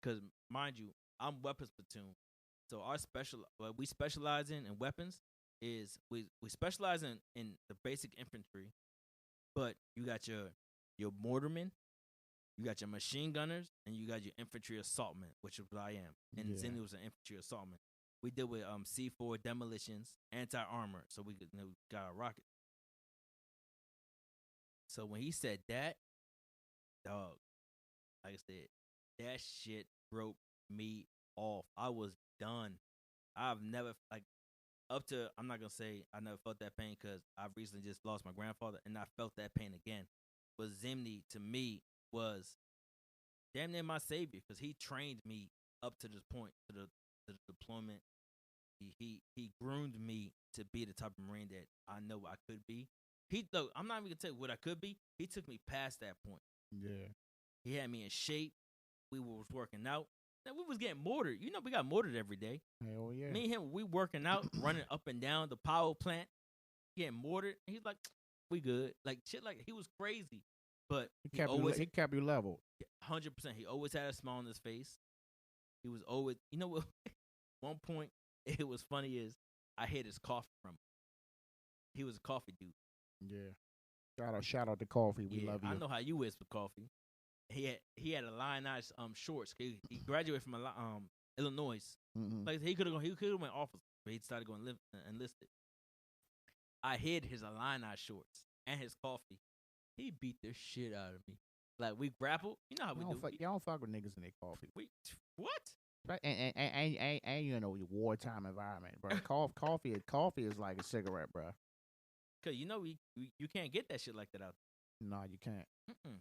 Cause mind you, I'm weapons platoon. So what we specialize in weapons is we specialize in the basic infantry, but you got your mortarmen, you got your machine gunners, and you got your infantry assaultmen, which is what I am. And Zimney was an infantry assaultman. We deal with C4 demolitions, anti-armor, so we got a rocket. So when he said that, dog, like I said, that shit broke me off. I was done. I've never I'm not gonna say I never felt that pain because I've recently just lost my grandfather and I felt that pain again. But Zimney to me was damn near my savior because he trained me up to this point to the deployment. He groomed me to be the type of Marine that I know I could be. I'm not even gonna tell you what I could be. He took me past that point. Yeah. He had me in shape. We was working out. And we was getting mortared. You know, we got mortared every day. Hell yeah. Me and him, we working out, running up and down the power plant, getting mortared. And he's like, "We good." Like shit, like he was crazy, but he kept you level. 100%. He always had a smile on his face. He was always, you know what? One point, it was funny is I hid his coffee from him. He was a coffee dude. Yeah. Shout out to Coffee. We love you. I know how you is for coffee. He had a Lionized shorts. He graduated from Illinois. Like he could have went officer, but he decided to go enlisted. I hid his Illini shorts and his coffee He beat the shit out of me. Like we grappled. You know how we do. Y'all don't fuck with niggas in their coffee. What? Right? And you know, your wartime environment, bro. Coffee is like a cigarette, bro. Cause you know you can't get that shit like that out there. No, you can't. Mm-mm.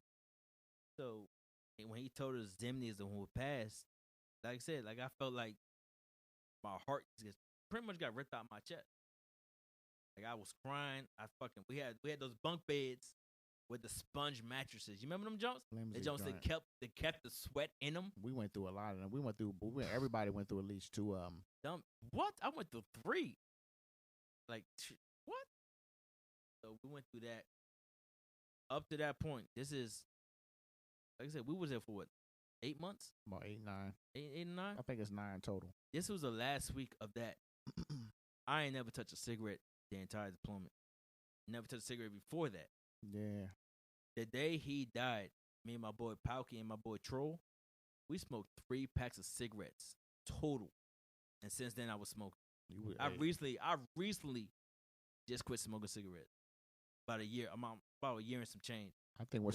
So when he told us Zimni's the one who passed, like I said, like I felt like my heart just pretty much got ripped out my chest. Like I was crying. We had those bunk beds with the sponge mattresses. You remember them jumps? The jumps that kept the sweat in them. We went through a lot of them. Everybody went through at least 2 What? I went through 3. Like what? So we went through that. Up to that point, this is like I said, we was there for what? 8 months? About 8, 9. 8 and 9? I think it's 9 total. This was the last week of that. I ain't never touched a cigarette the entire deployment. Never touched a cigarette before that. Yeah. The day he died, me and my boy Pauky and my boy Troll, we smoked 3 packs of cigarettes total. And since then, I was smoking. I recently just quit smoking cigarettes. About a year and some change. I think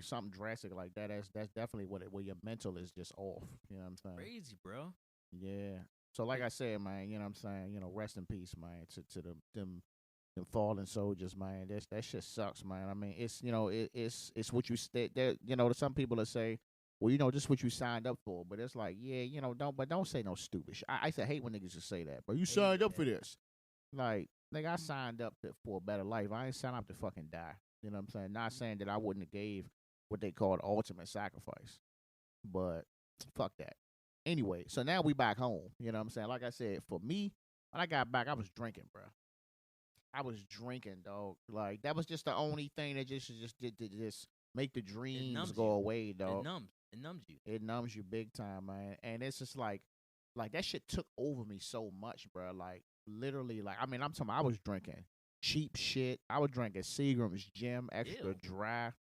something drastic like that. That's definitely where your mental is just off. You know what I'm saying? Crazy, bro. Yeah. So like I said, man, you know what I'm saying? You know, rest in peace, man, to them fallen soldiers, man. That shit sucks, man. I mean, it's it's what you some people that say, well, just what you signed up for. But it's like, yeah, don't say no stupid shit. I hate when niggas just say that. But you signed up for this. Like, nigga, I signed up for a better life. I ain't signed up to fucking die. You know what I'm saying? Not saying that I wouldn't have gave what they called ultimate sacrifice. But fuck that. Anyway, so now we back home. You know what I'm saying? Like I said, for me, when I got back, I was drinking, bro. I was drinking, dog. Like, that was just the only thing that just make the dreams go away, dog. It numbs you. It numbs you big time, man. And it's just like that shit took over me so much, bro. Like, literally, like, I mean, I'm talking about I was drinking cheap shit. I was drinking Seagram's Gym, extra dry.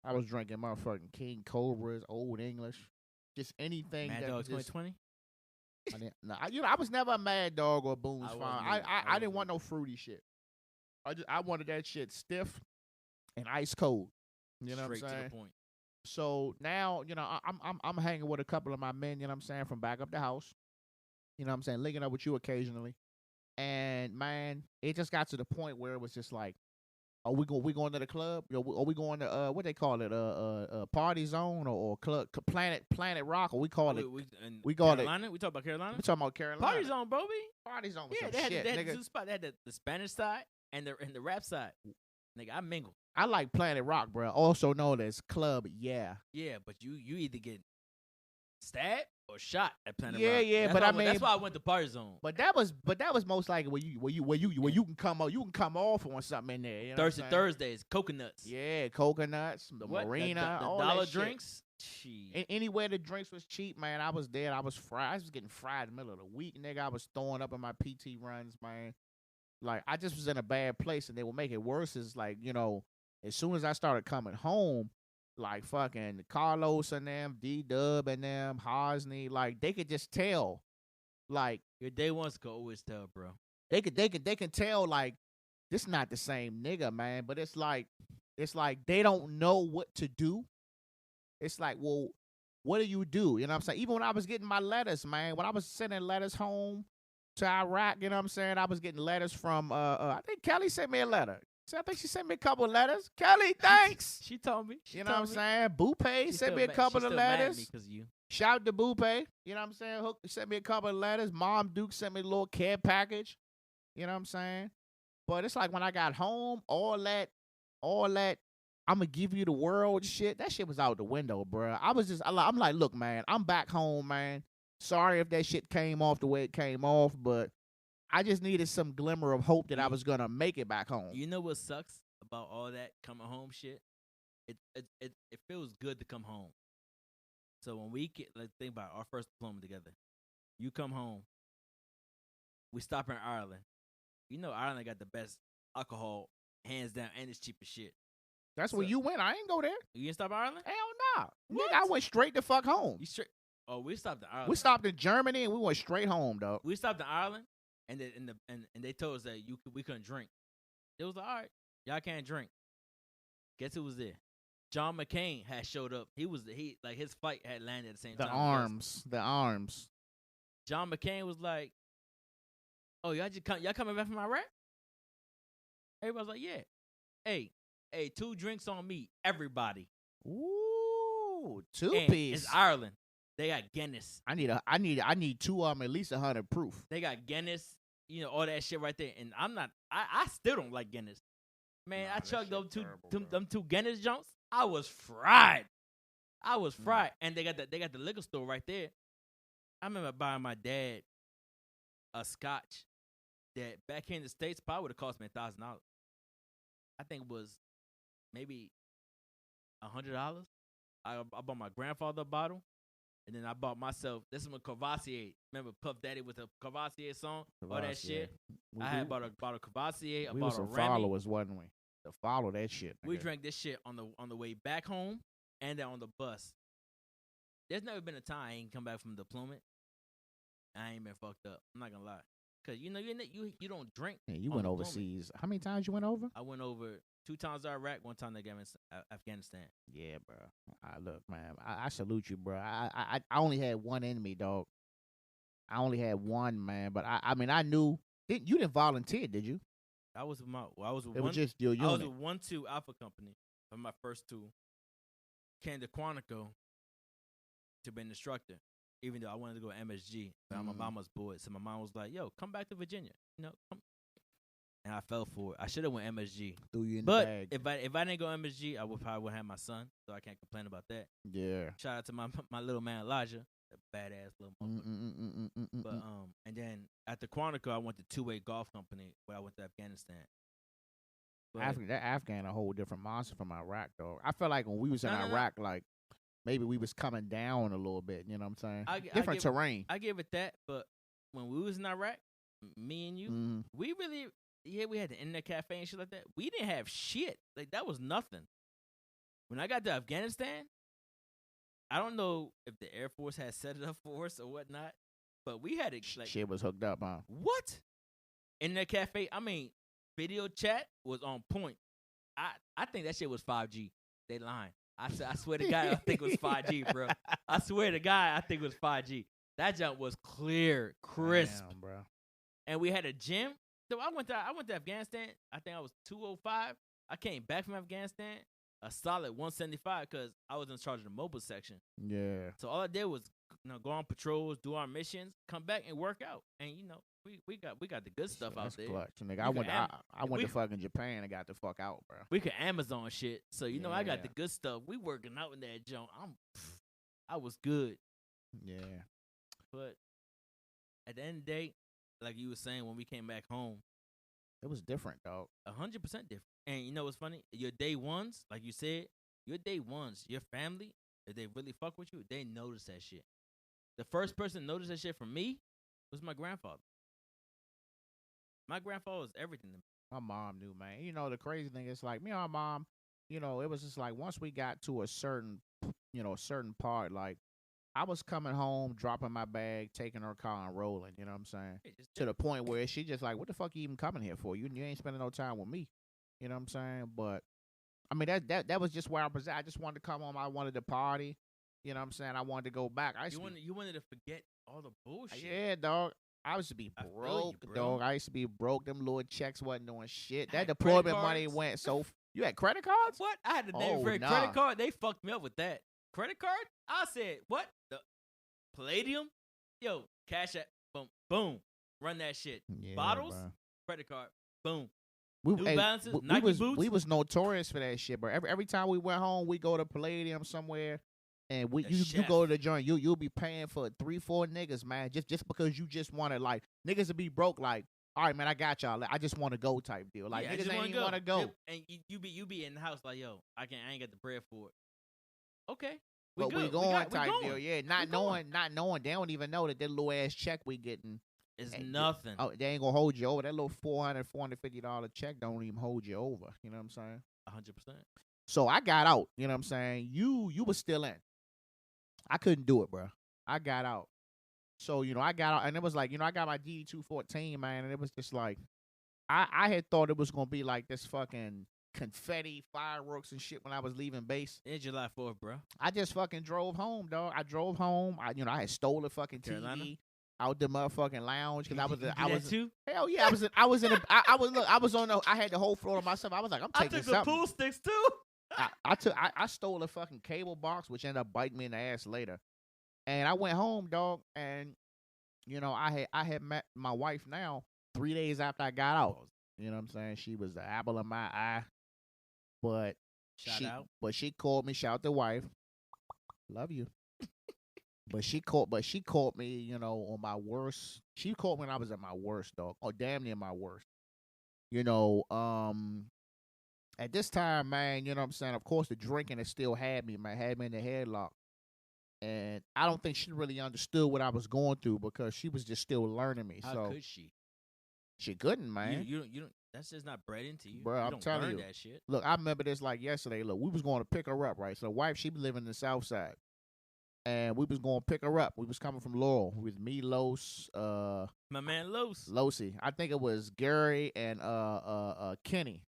I was drinking motherfucking King Cobras, Old English. Just anything. Mad Dog 2020? I was never a Mad Dog or Boone's fan. I didn't want no fruity shit. I wanted that shit stiff and ice cold. You know what I'm saying? Straight to the point. So now, I'm hanging with a couple of my men, you know what I'm saying, from back up the house. You know what I'm saying? Linking up with you occasionally. And man, it just got to the point where it was just like, are we going to the club? Are we going to what they call it? Party Zone or club Planet Rock? Or we call it? We call Carolina? We talk about Carolina. We talking about Carolina. Party Zone, bro. Party Zone. Was they shit, had nigga. two spots. They had the Spanish side and the rap side. Nigga, I mingle. I like Planet Rock, bro. Also known as Club. Yeah. Yeah, but you either get stabbed or shot at Planet Rock. Yeah, but I mean, that's why I went to Party Zone. But that was most likely where you can come off on something in there. You know Thursdays, coconuts. Yeah, coconuts, the marina, the all dollar that drinks. Anywhere the drinks was cheap, man, I was there. I was fried. I was getting fried in the middle of the week, nigga. I was throwing up in my PT runs, man. Like, I just was in a bad place, and they would make it worse. Is like, as soon as I started coming home, like fucking Carlos and them, D-Dub and them, Hosney, like they could just tell, like your day ones could always tell, bro. They can tell, like, this not the same nigga, man. But it's like they don't know what to do. It's like, well, what do? You know what I'm saying? Even when I was getting my letters, man, when I was sending letters home to Iraq, you know what I'm saying? I was getting letters from I think Kelly sent me a letter. So I think she sent me a couple of letters. Kelly, thanks. She told me. You know what I'm saying? Boupe sent me a couple of letters. Shout out to Boupe. You know what I'm saying? Hook sent me a couple of letters. Mom Duke sent me a little care package. You know what I'm saying? But it's like when I got home, all that, I'm going to give you the world shit, that shit was out the window, bro. I'm like, look, man, I'm back home, man. Sorry if that shit came off the way it came off, but I just needed some glimmer of hope that I was going to make it back home. You know what sucks about all that coming home shit? It feels good to come home. So when we think about our first deployment together, you come home, we stop in Ireland. You know Ireland got the best alcohol, hands down, and it's cheap as shit. That's where you went. I ain't go there. You didn't stop in Ireland? Hell nah. Nigga, I went straight the fuck home. You straight? Oh, we stopped in Ireland. We stopped in Germany and we went straight home, dog. We stopped in Ireland. And they told us that we couldn't drink. It was like, all right, y'all can't drink. Guess who was there? John McCain had showed up. His fight had landed at the same The time. the arms. John McCain was like, "Oh, y'all coming back from Iraq?" Everybody's like, "Yeah." Hey, 2 drinks on me, everybody. Ooh, And two-piece. it's Ireland. They got Guinness. I need 2 of them, at least 100 proof. They got Guinness. All that shit right there. And I'm not. I still don't like Guinness. Man, I chugged them two Guinness jumps. I was fried. And they got the liquor store right there. I remember buying my dad a scotch that back here in the States probably would have cost me $1,000. I think it was maybe $100. I bought my grandfather a bottle, and then I bought myself. This is when Courvoisier. Remember Puff Daddy with the Courvoisier song, all that shit. I had bought a Courvoisier. I bought a Remy. Followers, wasn't we? To follow that shit. We drank this shit on the way back home, and then on the bus. There's never been a time I ain't come back from deployment. I ain't been fucked up. I'm not gonna lie, cause you don't drink. Yeah, you went overseas. How many times you went over? I went over 2 times to Iraq, 1 time to Afghanistan. Yeah, bro. Look, man. I salute you, bro. I only had one enemy, dog. I only had one, man. But I mean, I knew. You didn't volunteer, did you? I was with It was just your unit. I was with 1-2 Alpha Company for my first 2. Came to Quantico to be an instructor, even though I wanted to go to MSG, but my mama's bored. So my mom was like, "Yo, come back to Virginia, come." And I fell for it. I should have went MSG. Threw you in but the bag. if I didn't go MSG, I would have my son, so I can't complain about that. Yeah. Shout out to my little man Elijah, a badass little motherfucker. But and then at the Quantico, I went to 2-way golf company where I went to Afghanistan. But That Afghan a whole different monster from Iraq, though. I felt like when we was in Iraq, like maybe we was coming down a little bit. You know what I'm saying? Different terrain. I give it that, but when we was in Iraq, me and you, we really. Yeah, we had the internet cafe and shit like that. We didn't have shit. Like, that was nothing. When I got to Afghanistan, I don't know if the Air Force had set it up for us or whatnot, but we had it. Like, shit was hooked up, huh? What? Internet cafe, I mean, video chat was on point. I think that shit was 5G. They lying. I swear to God, I think it was 5G, bro. I swear to God, I think it was 5G. That jump was clear, crisp. Damn, bro. And we had a gym. So I went to Afghanistan. I think I was 205. I came back from Afghanistan a solid 175 because I was in charge of the mobile section. Yeah. So all I did was go on patrols, do our missions, come back and work out. And we got the good stuff out there. Clutch. Nigga, I went to fucking Japan and got the fuck out, bro. We could Amazon shit. So I got the good stuff. We working out in that junk. I was good. Yeah. But at the end of the day, like you were saying, when we came back home, it was different, dog. 100% different. And you know what's funny? Your day ones, like you said, your family, if they really fuck with you, they notice that shit. The first person to notice that shit from me was my grandfather. My grandfather was everything to me. My mom knew, man. The crazy thing is, like, me and my mom, it was just like once we got to a certain part, like, I was coming home, dropping my bag, taking her car and rolling, you know what I'm saying? To the point where she just like, what the fuck you even coming here for? You ain't spending no time with me. You know what I'm saying? But, I mean, that was just where I was at. I just wanted to come home. I wanted to party. You know what I'm saying? I wanted to go back. You wanted to forget all the bullshit. Yeah, dog. I used to be broke, dog. I used to be broke. Them little checks wasn't doing shit. That deployment money went so... You had credit cards? What? I had the name for a credit card. They fucked me up with that. Credit card? I said, what? The Palladium? Yo, cash app. Boom. Boom. Run that shit. Yeah, Bottles? Bro. Credit card. Boom. New balances, Nike boots. We was notorious for that shit, bro. Every time we went home, we go to Palladium somewhere, and you go to the joint. You'll be paying for 3-4 niggas, man, just because you just want to, like, niggas to be broke, like, all right, man, I got y'all. I just want to go type deal. Like, niggas ain't even want to go. And you be in the house like, yo, I ain't got the bread for it. Okay. We going type deal, yeah. Not knowing they don't even know that little ass check we getting is nothing. They ain't gonna hold you over. That little $450 check don't even hold you over. You know what I'm saying? 100%. So I got out. You know what I'm saying? You was still in. I couldn't do it, bro. I got out. So I got out, and it was like I got my DD 214, man, and it was just like I had thought it was gonna be like this fucking confetti, fireworks, and shit when I was leaving base. It's July 4th, bro. I just fucking drove home, dog. I drove home. I had stole the fucking Carolina? TV out the motherfucking lounge because I was. You I did was. that too? Hell yeah, I was. I was in. I was. Look, I was on the. I had the whole floor to myself. I was like, I'm I taking took the something. pool sticks too. I stole a fucking cable box, which ended up biting me in the ass later. And I went home, dog, and I had met my wife now 3 days after I got out. You know what I'm saying? She was the apple of my eye. But she called me. Shout out to wife. Love you. But she called me, on my worst. She called me when I was at my worst, dog. Or damn near my worst. At this time, man, you know what I'm saying? Of course, the drinking has still had me, man. Had me in the headlock. And I don't think she really understood what I was going through because she was just still learning me. How could she? She couldn't, man. You don't. That's just not bred into you. Bro, I'm don't telling learn you. that shit. Look, I remember this like yesterday. Look, we was going to pick her up, right? So the wife, she was living in the South Side. And we was going to pick her up. We was coming from Laurel with me, Los, my man Los. Losey. I think it was Gary and Kenny.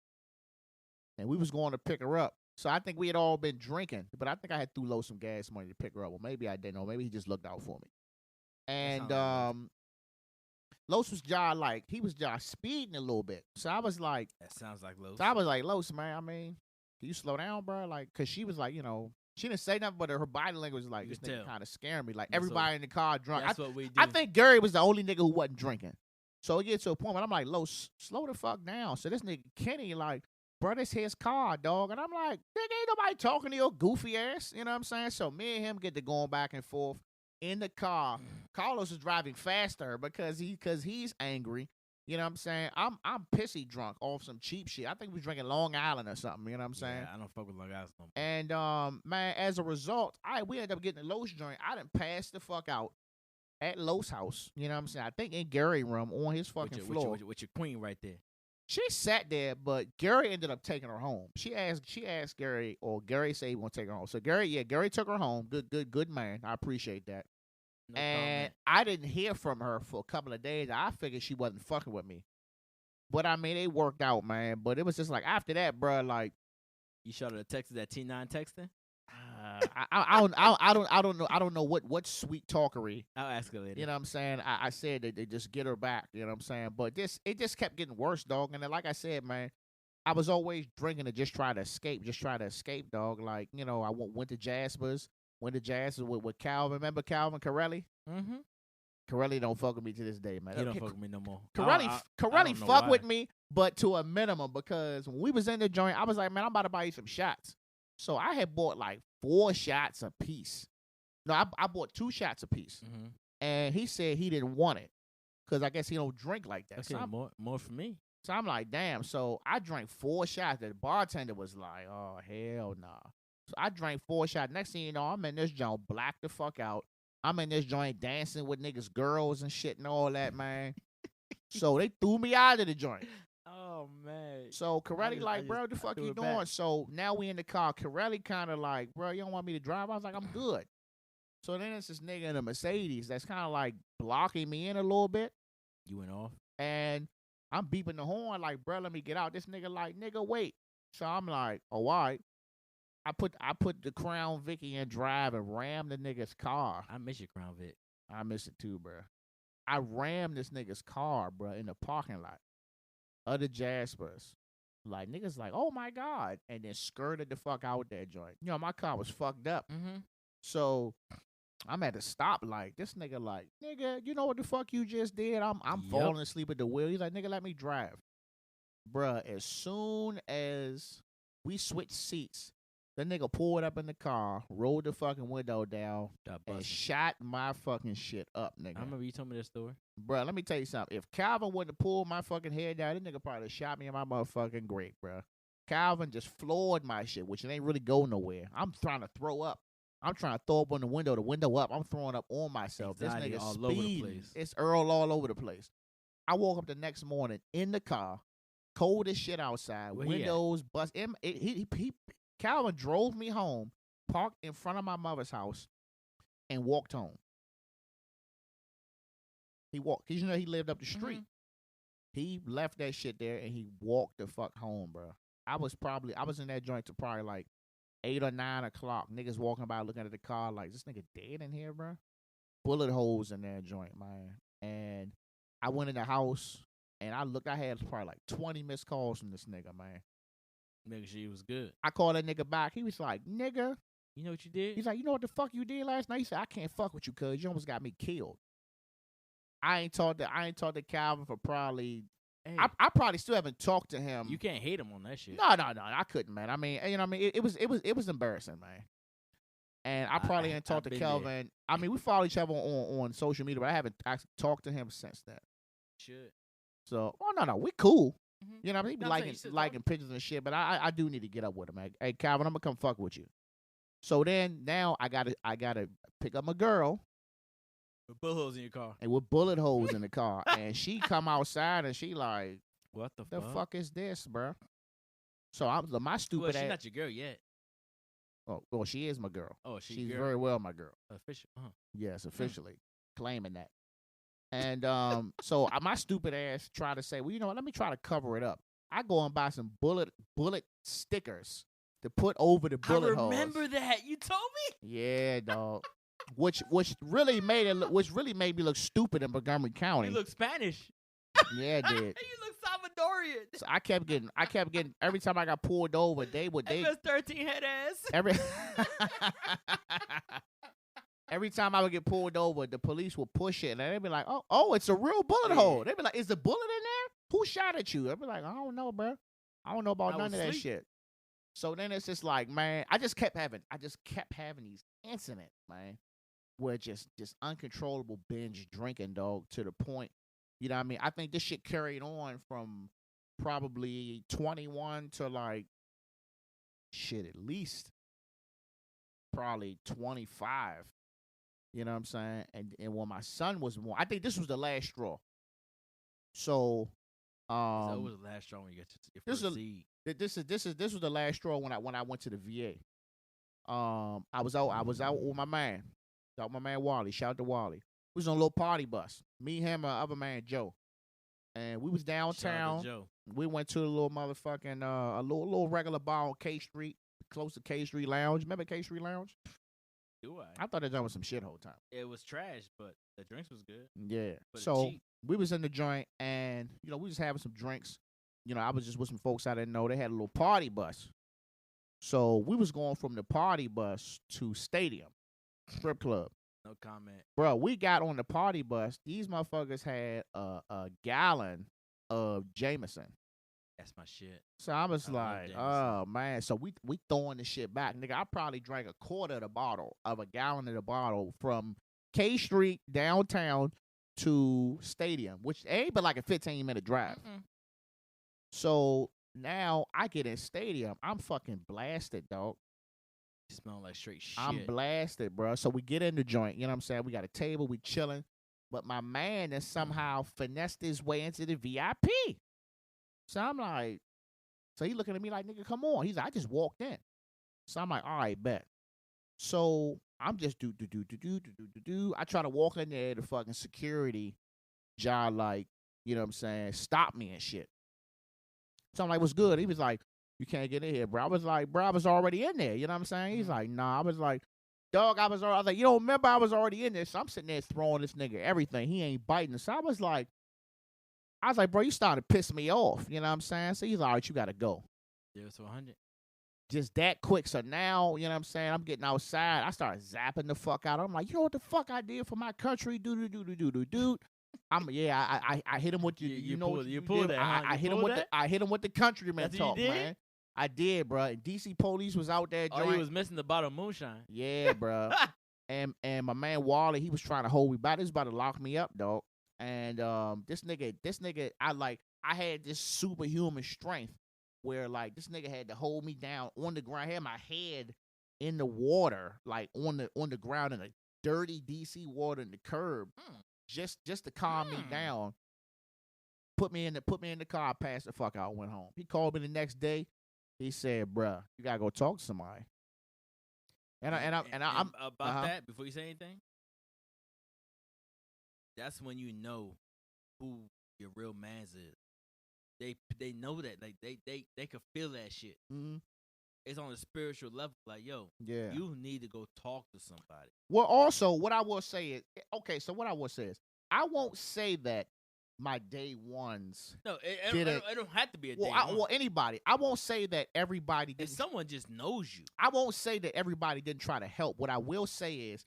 And we was going to pick her up. So I think we had all been drinking, but I think I had threw Los some gas money to pick her up. Well, maybe I didn't know. Maybe he just looked out for me. And Los was he was speeding a little bit. So I was like, that sounds like Los. So I was like, Los, man, I mean, can you slow down, bro? Like, cause she was like, she didn't say nothing, but her body language was like, this nigga kind of scaring me. Like everybody in the car drunk. That's what we do. I think Gary was the only nigga who wasn't drinking. So it gets to a point where I'm like, Los, slow the fuck down. So this nigga Kenny like, bro, this his car, dog. And I'm like, nigga, ain't nobody talking to your goofy ass. You know what I'm saying? So me and him get to going back and forth in the car. Carlos is driving faster because he's angry. You know what I'm saying? I'm pissy drunk off some cheap shit. I think we was drinking Long Island or something. You know what I'm saying? Yeah, I don't fuck with Long Island no more. And man, as a result, we ended up getting a Los joint. I done passed the fuck out at Los house. You know what I'm saying? I think in Gary room on his fucking floor. With your queen right there. She sat there, but Gary ended up taking her home. She asked Gary, or Gary said he want to take her home. So Gary took her home. Good man. I appreciate that. No and I didn't hear from her for a couple of days. I figured she wasn't fucking with me. But I mean, it worked out, man. But it was just like after that, bro. Like you shot her a text that T9 texting. I don't know what sweet talkery. I'll ask her later. You know what I'm saying? I said that they just get her back. You know what I'm saying? But it just kept getting worse, dog. And then, like I said, man, I was always drinking to just try to escape, dog. Like I went to Jasper's. Went to Jasper's with Calvin. Remember Calvin Corelli? Mm-hmm. Corelli don't fuck with me to this day, man. He don't fuck with me no more. Corelli fuck with me, but to a minimum because when we was in the joint, I was like, man, I'm about to buy you some shots. So I had bought like 4 shots a piece. No, I bought 2 shots a piece. Mm-hmm. And he said he didn't want it because I guess he don't drink like that. Okay, so more for me. So I'm like, damn. So I drank 4 shots. The bartender was like, oh, hell nah. So I drank 4 shots. Next thing you know, I'm in this joint, blacked the fuck out. I'm in this joint dancing with niggas, girls and shit and all that, man. So they threw me out of the joint. Oh, man. So Corelli like, bro, the fuck you doing? Back. So now we in the car. Corelli kind of like, bro, you don't want me to drive? I was like, I'm good. So then it's this nigga in a Mercedes that's kind of like blocking me in a little bit. You went off? And I'm beeping the horn like, bro, let me get out. This nigga like, nigga, wait. So I'm like, oh, all right. I put the Crown Vic in drive and rammed the nigga's car. I miss your Crown Vic. I miss it too, bro. I rammed this nigga's car, bro, in the parking lot of the Jaspers. Like, niggas like, oh, my God. And then skirted the fuck out that joint. My car was fucked up. Mm-hmm. So I'm at the stoplight. This nigga like, nigga, you know what the fuck you just did? I'm falling asleep at the wheel. He's like, nigga, let me drive. Bruh, as soon as we switched seats, the nigga pulled up in the car, rolled the fucking window down, and shot my fucking shit up, nigga. I remember you told me this story. Bruh, let me tell you something. If Calvin wouldn't have pulled my fucking head down, this nigga probably shot me in my motherfucking grave, bruh. Calvin just floored my shit, which it ain't really go nowhere. I'm trying to throw up. I'm trying to throw up on the window up. I'm throwing up on myself. Anxiety this nigga all speeding. over the place. It's Earl all over the place. I woke up the next morning in the car, cold as shit outside, windows bust. Calvin drove me home, parked in front of my mother's house, and walked home. He walked. Because, he lived up the street. Mm-hmm. He left that shit there, and he walked the fuck home, bro. I was in that joint to probably like 8 or 9 o'clock. Niggas walking by looking at the car like, this nigga dead in here, bro. Bullet holes in that joint, man. And I went in the house and I had probably like 20 missed calls from this nigga, man. Make sure he was good. I called that nigga back. He was like, nigga. You know what you did? He's like, you know what the fuck you did last night? He said, I can't fuck with you cuz you almost got me killed. I ain't talked to Calvin for probably Hey, I probably still haven't talked to him. you can't hate him on that shit. No, I couldn't, man. I mean, you know what I mean? It was embarrassing, man. And I probably ain't talked to Kelvin. I mean, we follow each other on social media, but I haven't actually talked to him since that. Should. So, no, we cool. Mm-hmm. You know what I mean? He be liking pictures and shit, but I do need to get up with him, man. Hey, Calvin, I'm gonna come fuck with you. So then now I gotta pick up my girl. With bullet holes in your car. And with bullet holes in the car. And she come outside and she like, what the fuck is this, bro? So my stupid ass. She's not your girl yet. Oh, well, she is my girl. Oh, she's very well my girl. Official. Yes, officially claiming that. And so my stupid ass tried to say, well, you know what? Let me try to cover it up. I go and buy some bullet stickers to put over the bullet holes. I remember that. You told me. Yeah, dog. Which really made me look stupid in Montgomery County. You look Spanish. Yeah, it did. You look Salvadorian. So I kept getting every time I got pulled over, they MS-13 head ass. Every time I would get pulled over, the police would push it, and they'd be like, "Oh, it's a real bullet hole." They'd be like, "Is the bullet in there? Who shot at you?" I'd be like, "I don't know, bro. I don't know about none of that shit." So then it's just like, man, I just kept having these incidents, man, where just uncontrollable binge drinking, dog, to the point, you know what I mean? I think this shit carried on from probably 21 to like, shit, at least probably 25. You know what I'm saying? And when my son was born, I think this was the last straw. So, that was the last straw when you get your first seed. This was the last straw when I went to the VA. I was out with my man, Wally. Shout out to Wally. We was on a little party bus. Me, him, and other man Joe, and we was downtown. Joe. We went to a little motherfucking a little regular bar on K Street, close to K Street Lounge. Remember K Street Lounge? Do I? I thought that was some shithole time. It was trash, but the drinks was good. Yeah. But so we was in the joint, and we was having some drinks. I was just with some folks I didn't know. They had a little party bus. So we was going from the party bus to Stadium strip club. No comment. Bro, we got on the party bus. These motherfuckers had a gallon of Jameson. That's my shit. So I was like, oh, man. So we throwing the shit back. Nigga, I probably drank a quarter of a gallon of the bottle from K Street downtown to Stadium, which ain't but like a 15-minute drive. Mm-mm. So now I get in Stadium. I'm fucking blasted, dog. You smell like straight shit. I'm blasted, bro. So we get in the joint. You know what I'm saying? We got a table. We chilling. But my man has somehow finessed his way into the VIP. So I'm like, so he looking at me like, nigga, come on. He's like, I just walked in. So I'm like, all right, bet. So I'm just do. I try to walk in there, the fucking security job, like, you know what I'm saying, stop me and shit. So I'm like, what's good? He was like, you can't get in here, bro. I was like, bro, I was already in there. You know what I'm saying? He's like, nah. I was like, dog, I was like, you don't remember I was already in there. So I'm sitting there throwing this nigga everything. He ain't biting. So I was like, bro, you started to piss me off. You know what I'm saying? So he's like, all right, you got to go. Yeah, it's 100. Just that quick. So now, you know what I'm saying, I'm getting outside. I start zapping the fuck out. I'm like, you know what the fuck I did for my country? Do. I hit him with the, you pulled that. I hit him with the countryman talk, man. I did, bro. And DC police was out there. Oh, he was missing the bottle of moonshine. Yeah, bro. and my man Wally, he was trying to hold me back. He was about to lock me up, dog. And this nigga, I had this superhuman strength where like this nigga had to hold me down on the ground. I had my head in the water, like on the ground in the dirty DC water in the curb, just to calm me down. Put me in the car, I passed the fuck out, went home. He called me the next day. He said, "Bruh, you gotta go talk to somebody." And I'm about that. Before you say anything, that's when you know who your real man's is. they know that, like they could feel that shit. Mm-hmm. It's on a spiritual level. Like, yo, Yeah. you need to go talk to somebody. Well, also, what I will say is, okay, so what I will say is, I won't say that my day ones. No, it don't have to be a Well, day one. well, anybody. I won't say that everybody If didn't. someone just knows you, I won't say that everybody didn't try to help. What I will say is,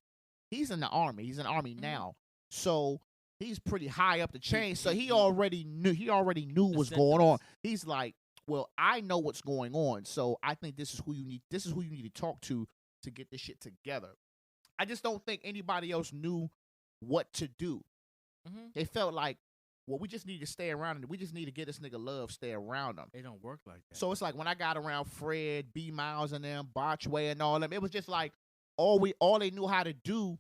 he's in the Army. He's in the Army now, so he's pretty high up the chain. So he already knew. He already knew what's going on. He's like, well, I know what's going on, so I think this is who you need. This is who you need to talk to get this shit together. I just don't think anybody else knew what to do. Mm-hmm. They felt like, well, we just need to stay around him. We just need to get this nigga love, stay around him. It don't work like that. So it's like when I got around Fred, B Miles and them, Botchway and all them, it was just like all they knew how to do.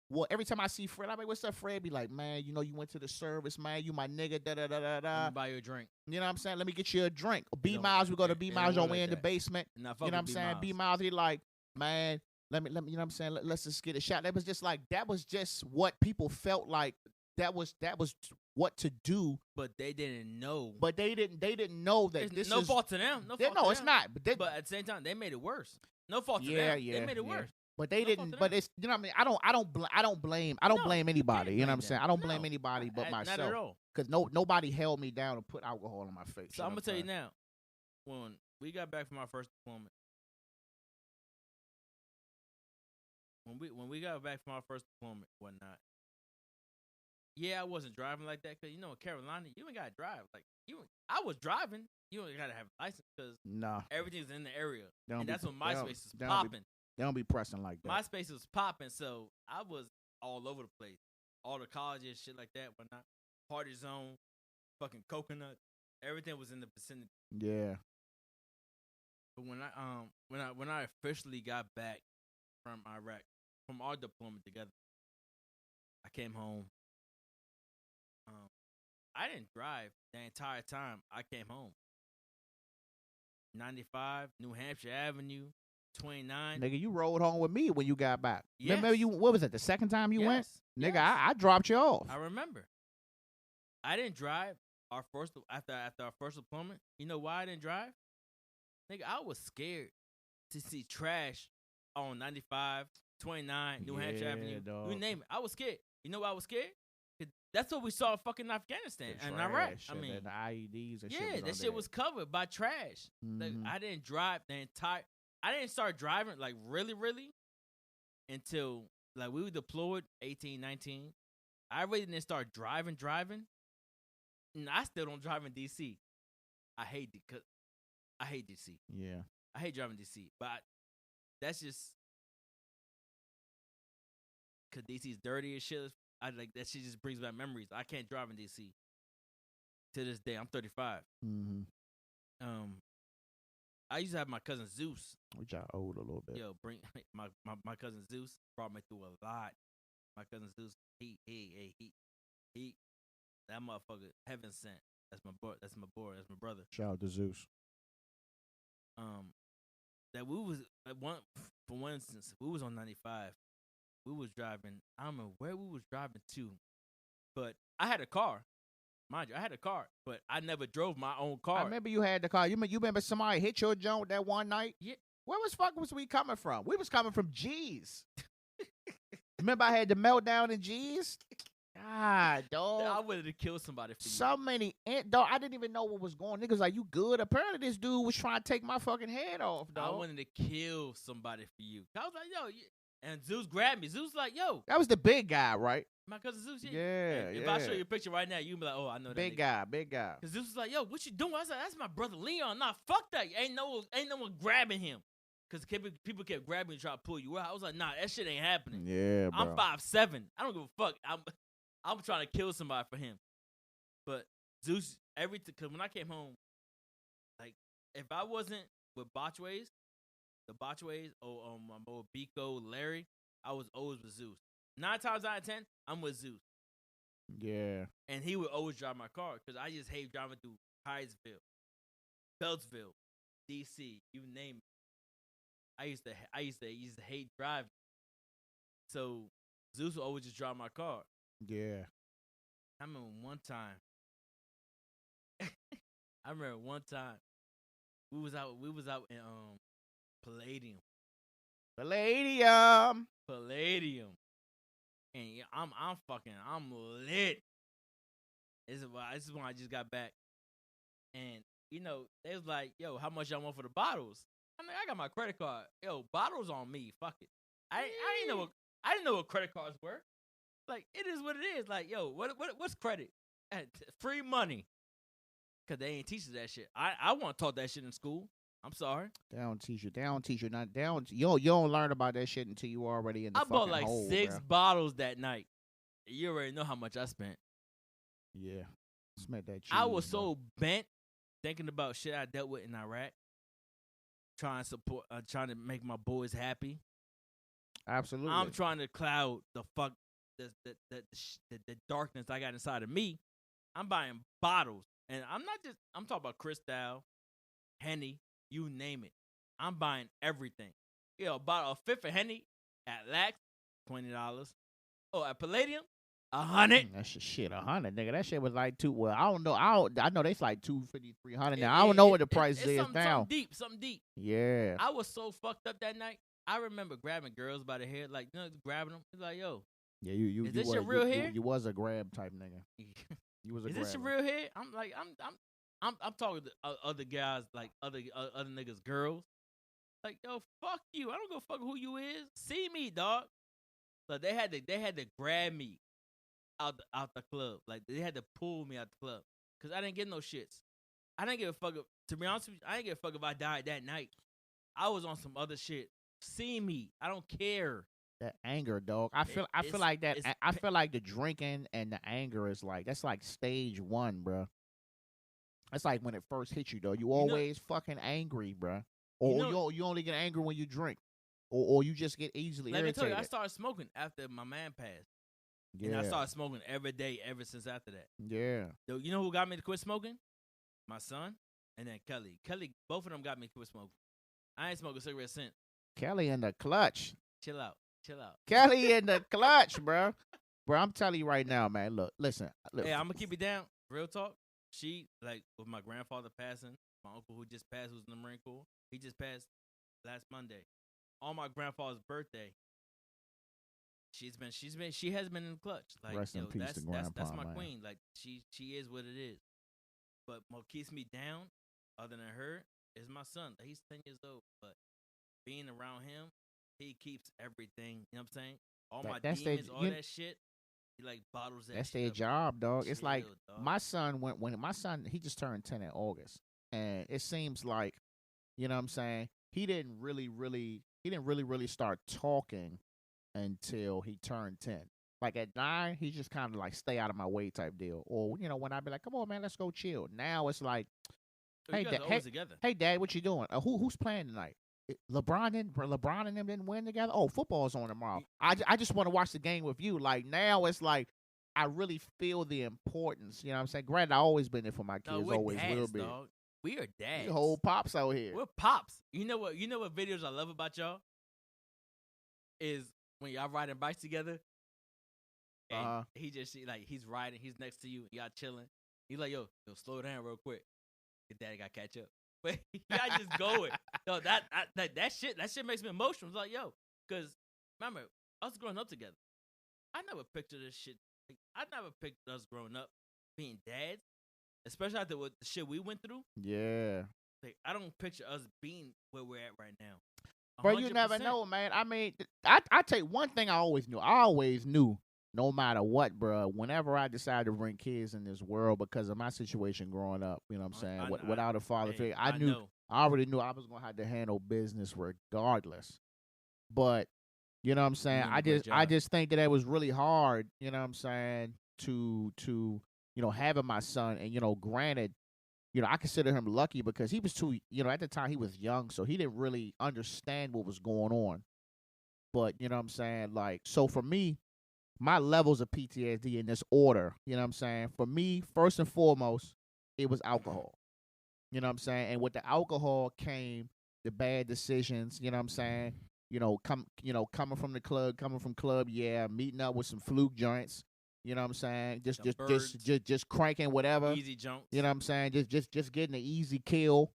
Well, every time I see Fred, I'm like, what's up, Fred? Be like, man, you know, you went to the service, man. You my nigga, da-da-da-da-da. Buy you a drink. You know what I'm saying? Let me get you a drink. B Miles, we go to B Miles, we in the basement. You know what I'm saying? B Miles, he like, man, let me, you know what I'm saying? Let's just get a shot. That was just like, that was just what people felt like. That was what to do. But they didn't know. But they didn't know that There's this no is fault to them. No fault no, to it's them. not. But at the same time, they made it worse. No fault to them. They made it worse. But they didn't. But it's, you know what I mean. I don't blame anybody. You know what I'm saying? I don't blame anybody but myself. Not at all. Because nobody held me down and put alcohol in my face. So I'm gonna tell you now, when we got back from our first deployment, when we got back from our first deployment, whatnot. Yeah, I wasn't driving like that because, you know, in Carolina, you ain't gotta drive. Like I was driving. You ain't gotta have a license because everything's in the area, and that's when MySpace is popping. They don't be pressing like that. MySpace was popping, so I was all over the place. All the colleges, shit like that, whatnot. Party Zone, fucking Coconut, everything was in the vicinity. Yeah. But when I officially got back from Iraq, from our deployment together, I came home. I didn't drive the entire time I came home. 95, New Hampshire Avenue, 29. Nigga, you rode home with me when you got back. Yes. Remember what was it, the second time you went? Nigga, Yes. I dropped you off. I remember. I didn't drive after our first deployment. You know why I didn't drive? Nigga, I was scared to see trash on 95, 29, New Hampshire Avenue. Dog. You name it. I was scared. You know why I was scared? That's what we saw in fucking Afghanistan and Iraq. I mean, the IEDs and shit. yeah, that shit was covered by trash. Like, I didn't drive I didn't start driving like really until like we were deployed 18, 19. I really didn't start driving. And I still don't drive in DC. I hate DC. Yeah. I hate driving DC, but that's just because DC's dirty as shit. I like that shit just brings back memories. I can't drive in DC to this day. I'm 35. Mm-hmm. I used to have my cousin Zeus. Which I owed a little bit. Yo, bring my cousin Zeus brought me through a lot. My cousin Zeus, he that motherfucker heaven sent. That's my boy. That's my brother. Shout out to Zeus. That we was for one instance, we was on 95. We was driving. I don't know where we was driving to, but I had a car. Mind you, I had a car, but I never drove my own car. I remember you had the car. You remember somebody hit your joint that one night? Yeah. Where was we coming from? We was coming from G's. Remember I had the meltdown in G's? God, dog. I wanted to kill somebody for you. So many, dog. I didn't even know what was going on. Niggas like, you good? Apparently this dude was trying to take my fucking head off, dog. I wanted to kill somebody for you. I was like, yo, and Zeus grabbed me. Zeus like, yo. That was the big guy, right? My cousin Zeus, yeah. If I show you a picture right now, you be like, oh, I know that big nigga. Big guy. Because Zeus was like, yo, what you doing? I was like, that's my brother Leon. Nah, fuck that. Ain't no one grabbing him. Because people kept grabbing me and trying to pull you out. I was like, nah, that shit ain't happening. Yeah, bro. I'm 5'7". I don't give a fuck. I'm trying to kill somebody for him. But Zeus, because when I came home, like, if I wasn't with Botchways, the Botchways, or my boy Biko, Larry, I was always with Zeus. 9 times out of 10, I'm with Zeus. Yeah. And he would always drive my car because I just hate driving through Hyattsville, Beltsville, DC, you name it. I used to hate driving. So Zeus would always just drive my car. Yeah. I remember one time I remember one time we was out in Palladium. Palladium. And yeah, I'm lit. This is when I just got back. And they was like, yo, how much y'all want for the bottles? I mean, I got my credit card. Yo, bottles on me. Fuck it. I didn't know what credit cards were. Like, it is what it is. Like, yo, what's credit? Free money. Cause they ain't teach us that shit. I want taught that shit in school. I'm sorry. They don't teach you. You don't learn about that shit until you already in the fucking I bought like hole, 6 bruh. bottles that night. You already know how much I spent. Yeah. Spent that cheese, I was bruh. so bent thinking about shit I dealt with in Iraq. Trying to make my boys happy. Absolutely. I'm trying to cloud the darkness I got inside of me. I'm buying bottles. And I'm talking about Cristal, Henny, you name it. I'm buying everything. A bottle of fifth of Henny at Lax, $20. Oh, at Palladium, $100. That shit, 100, nigga. That shit was like well, I don't know. I know that's like 250, 300 now. I don't know what the price is now. Something deep. Yeah. I was so fucked up that night. I remember grabbing girls by the hair, like, grabbing them. It's like, yo. Yeah, you. Is this your real hair? You was a grab type nigga. You was a. Is this your real hair? I'm like, I'm talking to other guys, like other niggas, girls. Like, yo, fuck you. I don't go fuck who you is. See me, dog. So they had to grab me out the club. Like, they had to pull me out the club because I didn't get no shits. I didn't give a fuck. To be honest with you, I didn't give a fuck if I died that night. I was on some other shit. See me. I don't care. That anger, dog. I feel like that. I feel like the drinking and the anger is like that's like stage 1, bro. That's like when it first hits you, though. You always fucking angry, bro. Or you only get angry when you drink, or you just get easily irritated. Let me tell you, I started smoking after my man passed. Yeah. And I started smoking every day ever since after that. Yeah. So you know who got me to quit smoking? My son and then Kelly. Both of them got me to quit smoking. I ain't smoked a cigarette since. Kelly in the clutch. Chill out. Kelly in the clutch, bro. Bro, I'm telling you right now, man. Look, listen. Hey, I'm gonna keep it down. Real talk. She, like, with my grandfather passing, my uncle who just passed, who's in the Marine Corps, he just passed last Monday. On my grandfather's birthday, she has been in the clutch. Like, rest in peace to grandpa, that's my man. queen. Like, she is what it is. But what keeps me down, other than her, is my son. He's 10 years old, but being around him, he keeps everything. You know what I'm saying? All my demons, that shit. He like bottles that. That's shit their up. Chill, dog. It's like dog. my son when my son he just turned 10 in August, and it seems like, you know what I'm saying, he didn't really start talking until he turned 10. Like at 9, he just kind of like stay out of my way type deal. Or when I be like, come on man, let's go chill. Now it's like, hey dad, what you doing? Who's playing tonight? LeBron and them didn't win together. Oh, football's on tomorrow. I just want to watch the game with you. Like now it's like I really feel the importance. You know what I'm saying? Granted, I always been there for my kids. We're always dads, will be. Dog. We are dads. We whole pops out here. We're pops. You know what videos I love about y'all is when y'all riding bikes together. And he's riding, he's next to you, y'all chilling. He's like, yo, slow down real quick. Your daddy got to catch up. But y'all just going. Yo, that shit makes me emotional. It's like, yo, because remember, us growing up together, I never pictured this shit. Like, I never pictured us growing up being dads, especially after what the shit we went through. Yeah. Like, I don't picture us being where we're at right now. 100%. Bro, you never know, man. I mean, I tell you one thing I always knew, no matter what, bro, whenever I decided to bring kids in this world because of my situation growing up, you know what I'm saying, without a father figure, I already knew I was going to have to handle business regardless. But, you know what I'm saying, I just think that it was really hard, you know what I'm saying, to having my son. And, granted, I consider him lucky because he was too, at the time he was young, so he didn't really understand what was going on. But, you know what I'm saying, like, so for me, my levels of PTSD in this order, you know what I'm saying? For me, first and foremost, it was alcohol. You know what I'm saying? And with the alcohol came the bad decisions, you know what I'm saying? Coming from the club, yeah, meeting up with some fluke joints, You know what I'm saying? Some birds. Just cranking whatever. Easy jumps. You know what I'm saying? Just getting an easy kill.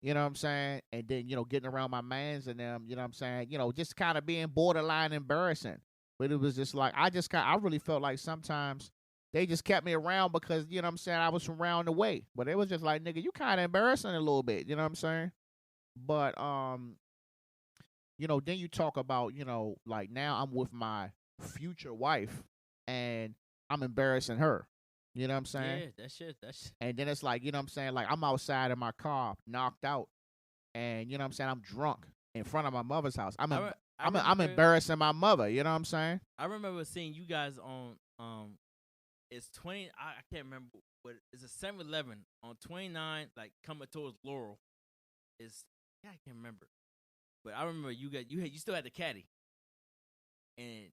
You know what I'm saying? And then, getting around my mans and them, you know what I'm saying? Just kind of being borderline embarrassing. But it was just like, I really felt like sometimes they just kept me around because, you know what I'm saying, I was from round the way. But it was just like, nigga, you kind of embarrassing a little bit. You know what I'm saying? But, then you talk about, like now I'm with my future wife and I'm embarrassing her. You know what I'm saying? Yeah, that shit. And then it's like, you know what I'm saying? Like I'm outside in my car, knocked out, and you know what I'm saying? I'm drunk in front of my mother's house. I'm embarrassing my mother. You know what I'm saying? I remember seeing you guys on it's 20. I can't remember what it's a 7-Eleven on 29, like coming towards Laurel. I can't remember, but I remember you still had the caddy, and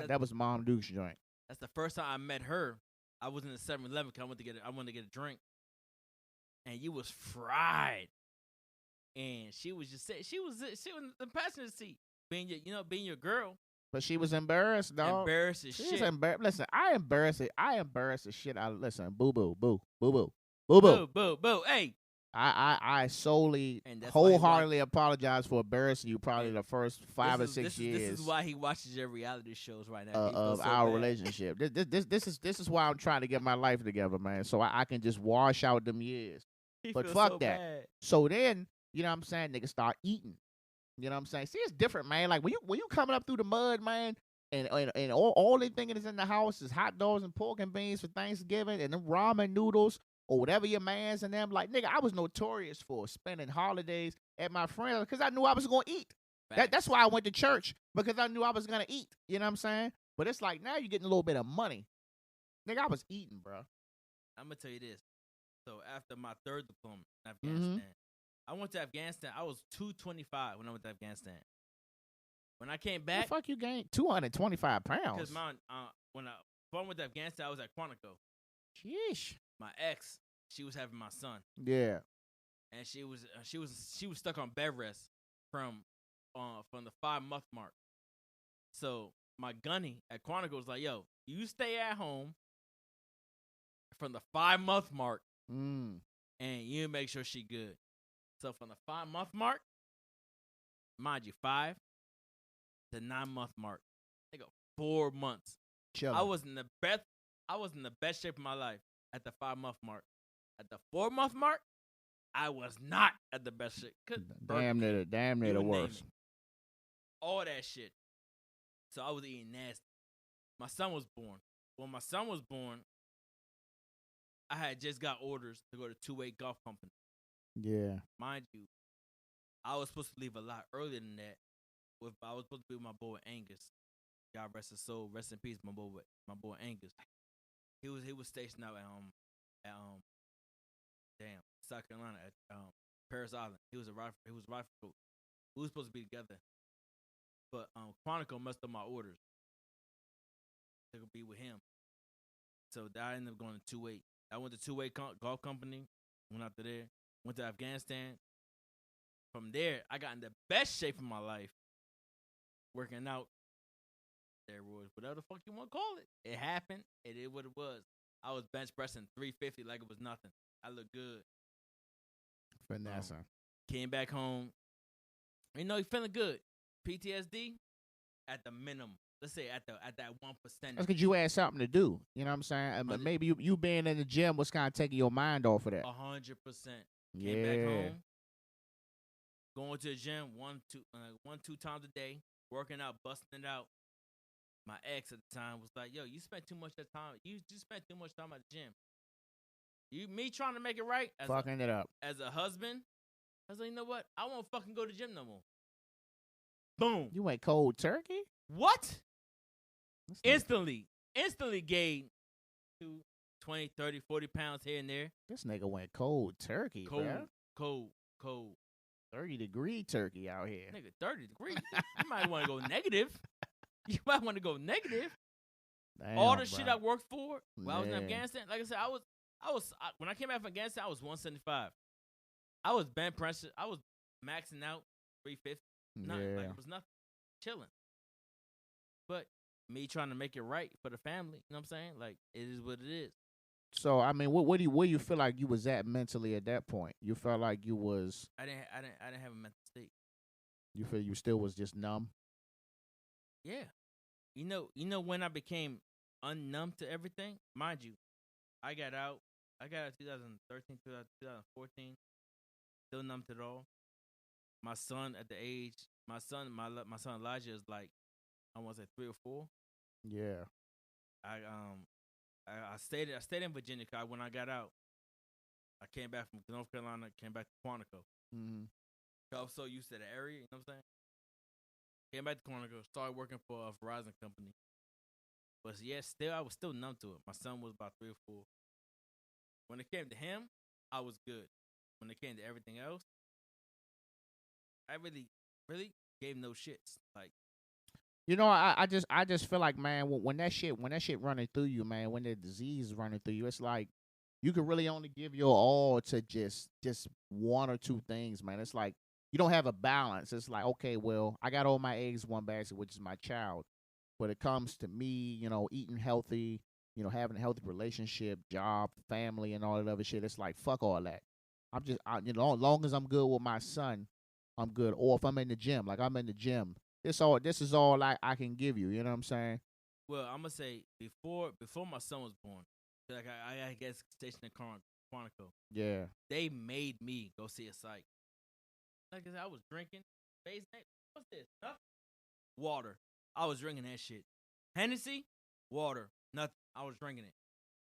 that was Mom Duke's joint. That's the first time I met her. I was in the 7-Eleven because I wanted to get a drink, and you was fried, and she was just sitting. She was in the passenger seat, being your girl. But she was embarrassed, dog. Embarrassed as shit. She was embarrassed. Listen, I embarrass the shit out. Listen, boo boo. Hey, I solely, And that's wholeheartedly apologize for embarrassing you probably the first 5 or 6 years. This is why he watches your reality shows right now. Of our relationship. This is why I'm trying to get my life together, man. So I can just wash out them years. But fuck so that. Bad. So then, you know what I'm saying, niggas start eating. You know what I'm saying? See, it's different, man. Like when you coming up through the mud, man, and all they thinking is in the house is hot dogs and pork and beans for Thanksgiving and them ramen noodles or whatever your man's and them. Like, nigga, I was notorious for spending holidays at my friends because I knew I was going to eat. That's why I went to church, because I knew I was going to eat. You know what I'm saying? But it's like now you're getting a little bit of money. Nigga, I was eating, bro. I'm going to tell you this. So after my third deployment in Afghanistan, I went to Afghanistan. I was 225 when I went to Afghanistan. When I came back, the fuck you gained 225 pounds? Because when I went to Afghanistan, I was at Quantico. Sheesh. My ex, she was having my son. Yeah. And she was stuck on bed rest from the 5-month mark. So my gunny at Quantico was like, "Yo, you stay at home from the 5-month mark, and you make sure she good." So from the 5-month mark, mind you, 5 to 9-month mark, they go 4 months. Chilling. I was in the best shape of my life at the 5-month mark. At the 4-month mark, I was not at the best shape. Damn near the worst. All that shit. So I was eating nasty. My son was born. When my son was born, I had just got orders to go to Two-Way Golf Company. Yeah. Mind you, I was supposed to leave a lot earlier than that. I was supposed to be with my boy Angus. God rest his soul. Rest in peace, my boy Angus. He was stationed out at South Carolina at Paris Island. He was a rifle coach. We were supposed to be together, but Quantico messed up my orders to be with him. So I ended up going to Two-Way. I went to Two-Way Golf Company. Went out to there. Went to Afghanistan. From there, I got in the best shape of my life. Working out. Steroids, whatever the fuck you want to call it. It happened. It is what it was. I was bench pressing 350 like it was nothing. I looked good. Finesse. Came back home. You know, you feeling good. PTSD at the minimum. Let's say at that 1%. That's because you had something to do. You know what I'm saying? But maybe you being in the gym was kind of taking your mind off of that. 100%. Yeah. Came back home. Going to the gym 1-2 times a day. Working out, busting it out. My ex at the time was like, "Yo, you spent too much time. You just spent too much time at the gym. Me trying to make it right. Fucking it up. As a husband, I was like, you know what? I won't fucking go to the gym no more." Boom. You went cold turkey? What? Instantly gained 20, 30, 40 pounds here and there. This nigga went cold turkey, Cold. 30-degree turkey out here. Nigga, 30 degrees. You might want to go negative. Damn, all the bro. shit I worked for while I was in Afghanistan. Like I said, when I came out from Afghanistan, I was 175. I was bench pressing. I was maxing out 350. Nothing. Like it was nothing. Chilling. But me trying to make it right for the family. You know what I'm saying? Like it is what it is. So I mean, where do you feel like you was at mentally at that point? You felt like you was, I didn't have a mental state. you feel you still was just numb. Yeah. You know when I became unnumb to everything? Mind you, I got out 2013, 2014, still numb to it all. My son at the age, my son Elijah is like, I want to say 3 or 4. Yeah. I stayed in Virginia 'cause when I got out, I came back from North Carolina, came back to Quantico. Mm-hmm. I was so used to the area, you know what I'm saying? Came back to Quantico, started working for a Verizon company. But yeah, still I was still numb to it. My son was about 3 or 4. When it came to him, I was good. When it came to everything else, I really gave no shits. Like, You know, I just feel like, man, when that shit running through you, man, when the disease is running through you, it's like you can really only give your all to just one or two things, man. It's like you don't have a balance. It's like, okay, well, I got all my eggs in one basket, which is my child. But it comes to me, eating healthy, having a healthy relationship, job, family, and all that other shit. It's like fuck all that. As long as I'm good with my son, I'm good. Or if I'm in the gym, like I'm in the gym, this is all I can give you. You know what I'm saying? well, I'm gonna say before my son was born, like I guess stationed in Quantico, Yeah. they made me go see a psych. Like I said, I was drinking. What's this? Nothing. Water. I was drinking that shit. Hennessy, water, nothing. I was drinking it.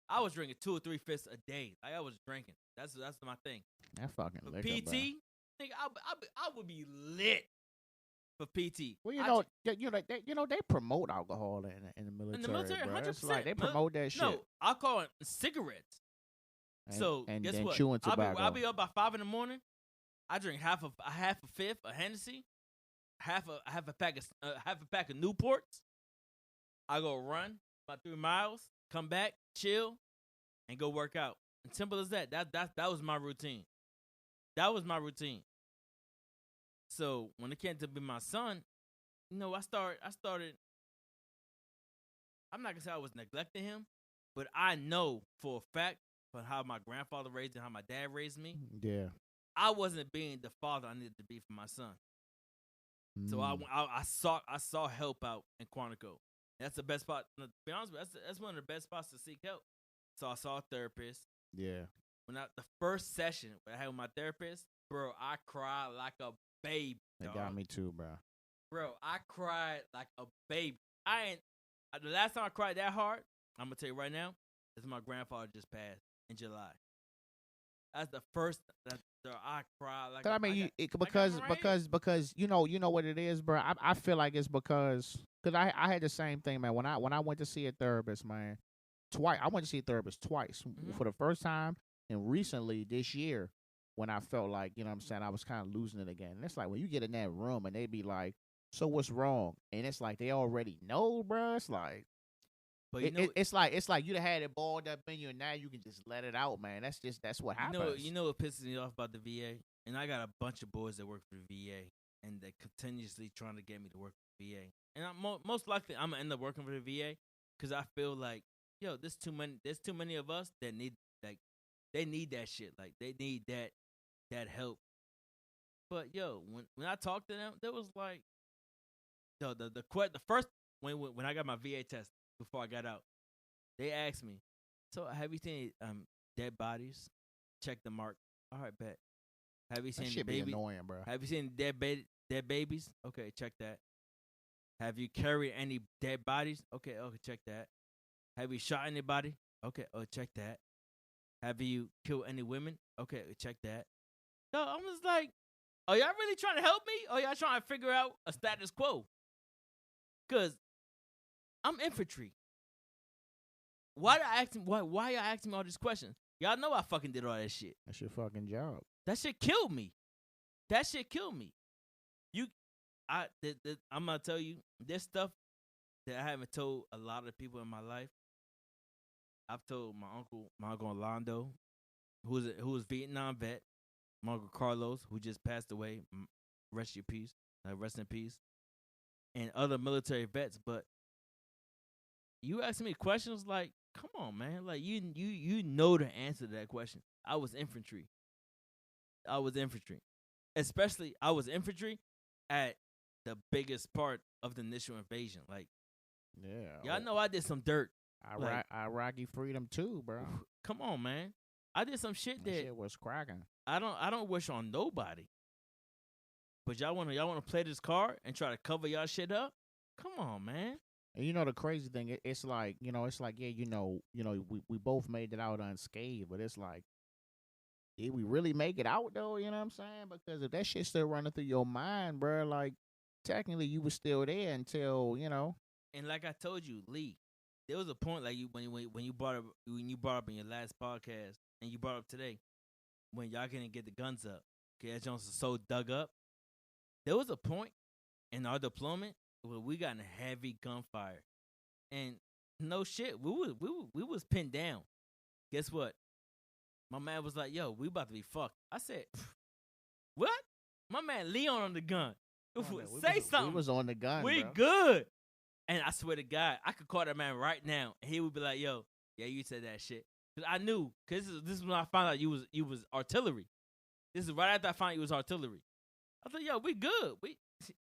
I was drinking 2 or 3 fists a day. Like I was drinking. That's my thing. That fucking For liquor, PT, bro. nigga, I would be lit for PT. Well, they promote alcohol in the military. In the military, bro. 100%. It's like they promote that shit. No, I call it cigarettes. And Guess what? chewing tobacco. I'll be up by 5 in the morning. I drink half a fifth of Hennessy, half a pack of Newports. I go run about 3 miles, come back, chill, and go work out. And simple as that. That was my routine. That was my routine. So when it came to be my son, I started. I'm not gonna say I was neglecting him, but I know for a fact from how my grandfather raised and how my dad raised me, Yeah. I wasn't being the father I needed to be for my son. So Mm. I saw help out in Quantico. That's the best spot. To be honest with you, that's one of the best spots to seek help. So I saw a therapist. Yeah. The first session I had with my therapist, bro, I cried like a baby. They dog. got me too, bro. Bro, I cried like a baby. The last time I cried that hard, I'm gonna tell you right now, is my grandfather just passed in July. That's the first that I cried like. I mean, because you know what it is, bro. I feel like it's because I had the same thing, man. When I went to see a therapist, man, twice. I went to see a therapist twice. Mhm. For the first time and recently this year, when I felt like, what I'm saying, I was kind of losing it again. And it's like when you get in that room and they be like, "So what's wrong?" And it's like they already know, bro. It's like. But It's like you done had it balled up in you, and now you can just let it out, man. That's what happens. You know what pisses me off about the VA, and I got a bunch of boys that work for the VA, and they're continuously trying to get me to work for the VA. And most likely I'm gonna end up working for the VA because I feel like, yo, there's too many of us that need they need that shit, like they need that help. But yo, when I talked to them, there was like, the first when I got my VA test before I got out, they asked me, "So have you seen dead bodies? Check the mark. All right, bet. Have you That seen shit be annoying, bro. Have you seen dead babies? Okay, check that. Have you carried any dead bodies? Okay, check that. Have you shot anybody? Okay, check that. Have you killed any women? Okay, check that. No, I'm just like, are y'all really trying to help me? Or y'all trying to figure out a status quo? Cause I'm infantry. Why y'all asking me all these questions? Y'all know I fucking did all that shit. That's your fucking job. That shit killed me. I'm gonna tell you, there's stuff that I haven't told a lot of people in my life. I've told my uncle Orlando, who was Vietnam vet, my uncle Carlos, who just passed away, rest in peace, and other military vets. But you asking me questions like, come on, man. Like you know the answer to that question. I was infantry. Especially I was infantry at the biggest part of the initial invasion. Like Yeah. y'all know I did some dirt. Like, Iraqi freedom too, bro. come on, man. I did some shit That that shit was cracking. I don't wish on nobody. But y'all wanna play this card and try to cover y'all shit up? Come on, man. And you know the crazy thing, it's like, yeah, we both made it out unscathed, but it's like, did we really make it out though? You know what I'm saying? Because if that shit still running through your mind, bro, like technically you was still there until, And like I told you, Lee, there was a point like when you brought up in your last podcast and you brought up today when y'all couldn't get the guns up. Okay, that Jones is so dug up. There was a point in our deployment where we got in a heavy gunfire, and no shit, we was pinned down. Guess what? My man was like, "Yo, we about to be fucked." I said, "What?" My man Leon on the gun. Say something. We was on the gun. We bro. good. And I swear to God, I could call that man right now, and he would be like, "Yo, yeah, you said that shit." Cause I knew, cause this is when I found out you was artillery. This is right after I found out you was artillery. I thought, "Yo, we good.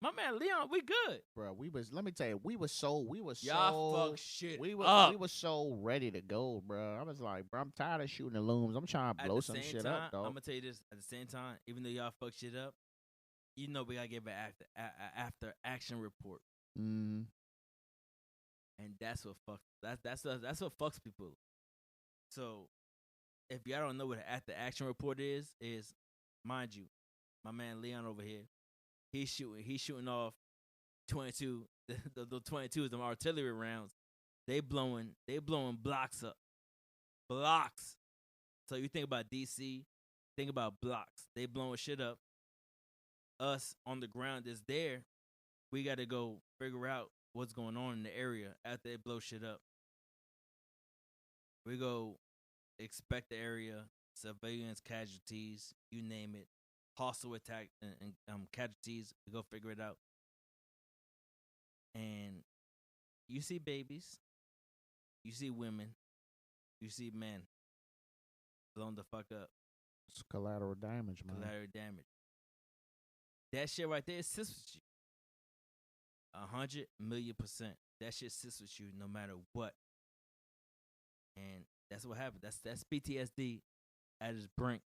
My man Leon, we good." Bro, let me tell you, we was so Y'all fuck shit we up. was so ready to go, bro. I was like, bro, I'm tired of shooting the looms. I'm trying to blow some shit up, dog. I'm gonna tell you this. At the same time, even though y'all fuck shit up, you know we gotta give an after action report. Mm. And that's what what fucks people. So if y'all don't know what an after action report is mind you, my man Leon over here, he's shooting off 22 the 22s, them artillery rounds. They blowing blocks up. Blocks. So you think about DC, think about blocks. They blowing shit up. Us on the ground is there. We got to go figure out what's going on in the area after they blow shit up. We go expect the area, civilians, casualties, you name it, hostile attack and casualties. We go figure it out. And you see babies, you see women, you see men blown the fuck up. It's collateral damage, man. Collateral damage. That shit right there sits with you. 100,000,000%. That shit sits with you no matter what. And that's what happened. That's PTSD at its brink.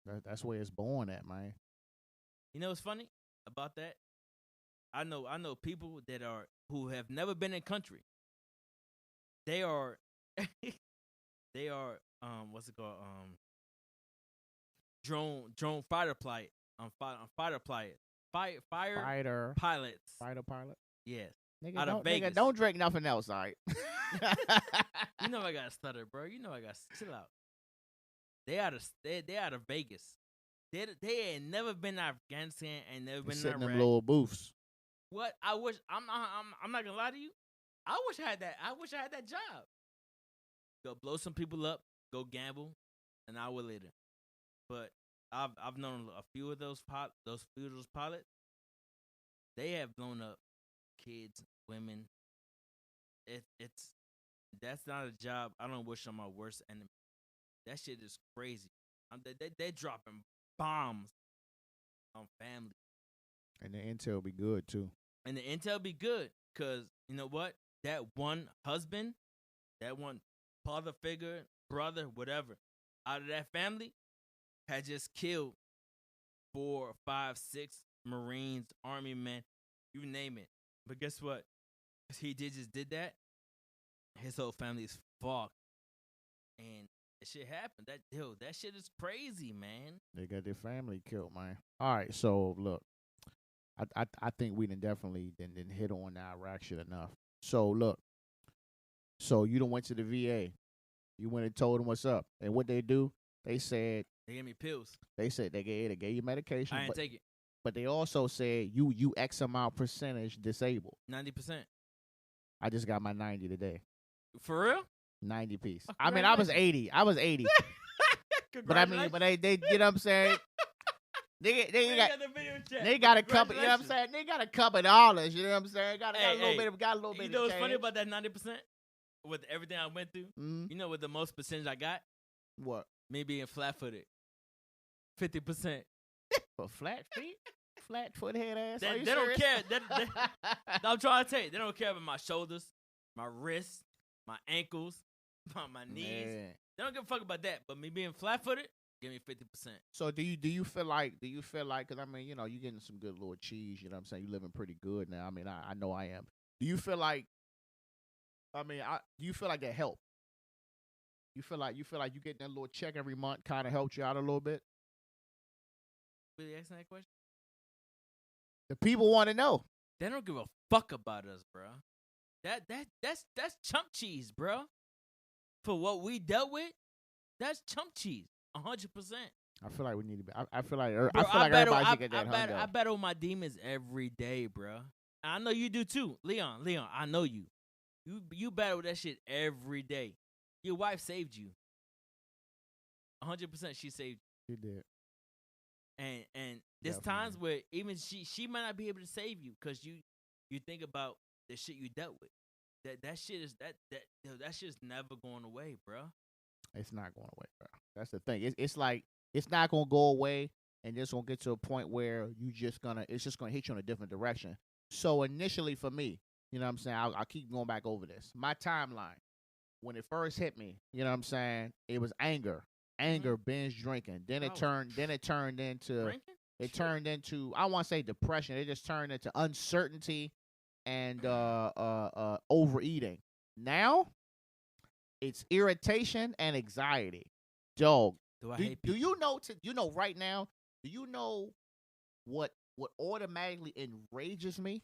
That's where it's born at, man. You know what's funny about that? I know people who have never been in country. They are what's it called? Drone fighter pilot. Fighter pilot. Fighter pilots. Fighter pilot. Yes. Nigga, don't drink nothing else, all right? You know I got to stutter, bro. You know I got to chill out. They out of Vegas. They ain't never been to Afghanistan, ain't never been to Iraq. In them little booths. What I wish I'm not gonna lie to you. I wish I had that job. Go blow some people up, go gamble, an hour later. But I've known a few of those pilots. They have blown up kids, women. That's not a job I don't wish on my worst enemy. That shit is crazy. They dropping bombs on family. And the intel be good too. And the intel be good, cause you know what? That one husband, that one father figure, brother, whatever, out of that family, had just killed 4, 5, 6 Marines, Army men, you name it. But guess what? He just did that. His whole family is fucked, and that shit happened. That shit is crazy, man. They got their family killed, man. All right, so look. I think we definitely didn't hit on the Iraq shit enough. So look, you done went to the VA, you went and told them what's up, and what they do? They said they gave me pills. They said they gave you medication. I didn't take it. But they also said you X amount percentage disabled. 90%. I just got my 90 today. For real? 90 piece. I mean, I was 80. But I mean, they you know what I'm saying? They We got got the video chat. they got a couple. You know what I'm Congratulations. saying? They got a couple dollars. You know what I'm saying? Got a Hey, little hey, bit. Got a little bit. You know what's of funny change. about that 90%? With everything I went through, you know what the most percentage I got? What? Me being flat-footed. 50%. For flat feet? Flat foot head ass? They, Are you they don't serious? care. I'm trying to tell you, they don't care about my shoulders, my wrists, my ankles, my knees. Man. They don't give a fuck about that. But me being flat-footed, give me 50%. So do you feel like because I mean, you know, you getting some good little cheese, you know what I'm saying? You living pretty good now. I mean, I know I am. Do you feel like do you feel like that helped? You feel like you getting that little check every month kind of helped you out a little bit? Really asking that question? The people want to know. They don't give a fuck about us, bro. That's chump cheese, bro. For what we dealt with, that's chump cheese, 100%. I feel like we need to be. I feel like Bro, everybody should get that hundo. I battle my demons every day, bro. I know you do too, Leon. I know you. You battle that shit every day. Your wife saved you. 100%, she saved You did. you. And there's Definitely. times where even she might not be able to save you because you think about the shit you dealt with. That shit is that shit's never going away, bro. It's not going away, bro. That's the thing. It's like it's not gonna go away, and it's gonna get to a point where it's just gonna hit you in a different direction. So initially, for me, you know what I'm saying, I'll keep going back over this. My timeline when it first hit me, you know what I'm saying, it was anger, binge drinking. Then it turned into Drinking? it turned into I want to say depression. It just turned into uncertainty and overeating. Now it's irritation and anxiety. Dog, Do I hate people? you know right now, do you know what automatically enrages me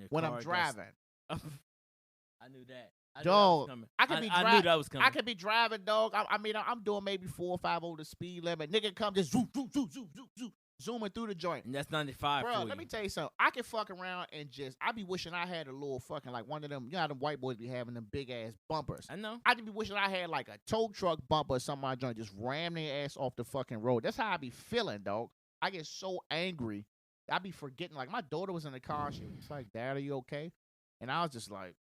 when I'm driving? I knew that. Dog, I knew that was coming. I could be driving, dog. I mean, I'm doing maybe 4 or 5 over the speed limit. Nigga come just zooming through the joint. And that's 95 Bro, for let you. me tell you something. I can fuck around and I be wishing I had a little fucking like one of them. You know how them white boys be having them big ass bumpers. I know. I just be wishing I had like a tow truck bumper or something. My joint just ram their ass off the fucking road. That's how I be feeling, dog. I get so angry. I be forgetting. Like my daughter was in the car. She was like, "Dad, are you okay?" And I was just like,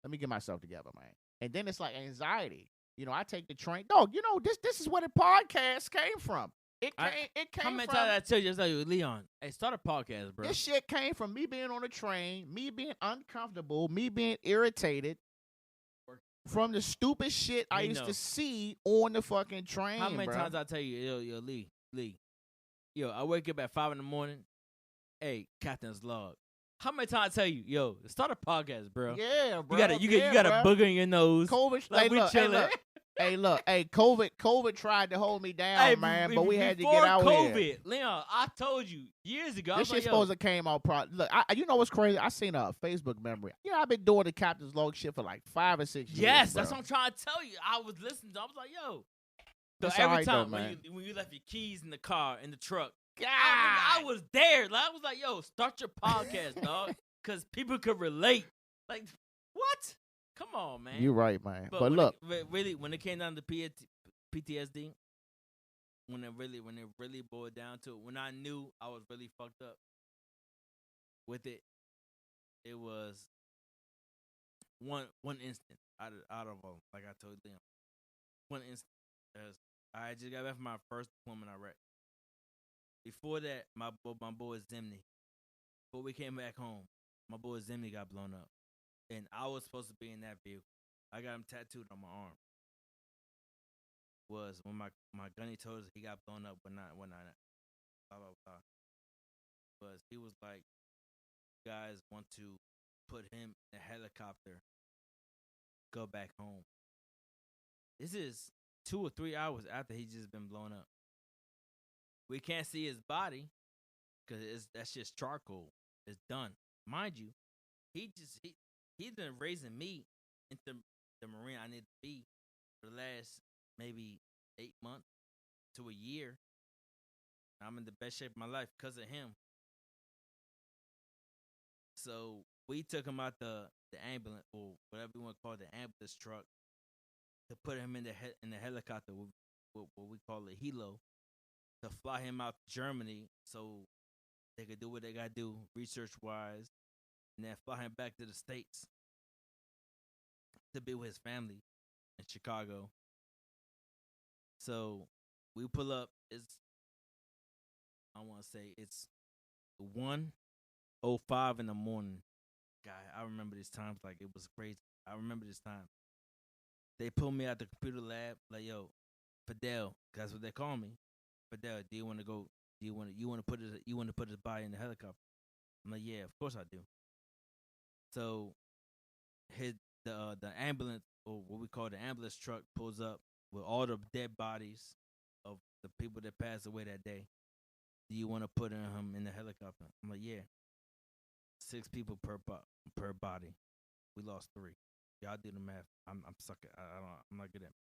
let me get myself together, man. And then it's like anxiety. You know, I take the train. Dog, you know, this is where the podcast came from. It came How many from. times I tell you, just like Leon, hey, start a podcast, bro. This shit came from me being on the train, me being uncomfortable, me being irritated from the stupid shit I used to see on the fucking train. How many bro? times I tell you, yo, Lee, yo, I wake up at 5 a.m. Hey, Captain's log. How many times I tell you, yo, start a podcast, bro? Yeah, bro. You got a booger in your nose. COVID, like we chilling. Hey, COVID tried to hold me down, man, but we had to get out COVID, here. Leon, I told you years ago. This shit supposed to came out. Look, you know what's crazy? I seen a Facebook memory. You know, I've been doing the Captain's Log shit for like 5 or 6 years. Yes, bro. that's what I'm trying to tell you. I was listening to. I was like, yo. So That's every all right, time though, when you left your keys in the car in the truck, God. I was there. Like, I was like, yo, start your podcast, dog, because people could relate. Like, what? Come on, man. You're right, man. But when look, when it came down to PTSD, when it really boiled down to it, when I knew I was really fucked up with it, it was one instant out of like I told them, one instant. I just got back from my first deployment in Iraq. Before that, my boy Zimney. Before we came back home, my boy Zimney got blown up, and I was supposed to be in that vehicle. I got him tattooed on my arm. Was when my gunny told us he got blown up, but not when I blah blah blah. Was he was like, guys want to put him in a helicopter, go back home. This is 2 or 3 hours after he's just been blown up. We can't see his body because that's just charcoal. It's done. Mind you, he's been raising me into the Marine I need to be for the last maybe 8 months to a year. I'm in the best shape of my life because of him. So we took him out the ambulance, or whatever you want to call it, the ambulance truck, to put him in the helicopter, what we call a helo. to fly him out to Germany so they could do what they gotta do research wise, and then fly him back to the States to be with his family in Chicago. So we pull up. I want to say it's 1:05 in the morning. Guy, I remember these times like it was crazy. I remember this time. They pulled me out the computer lab, like, yo, Fidel, that's what they call me. Fidel, do you want to go? Do you want to put his body in the helicopter? I'm like, yeah, of course I do. So the ambulance, or what we call the ambulance truck, pulls up with all the dead bodies of the people that passed away that day. Do you want to put him in the helicopter? I'm like, yeah. 6 people per body. We lost 3. Y'all do the math. I'm sucking. I'm not good at it.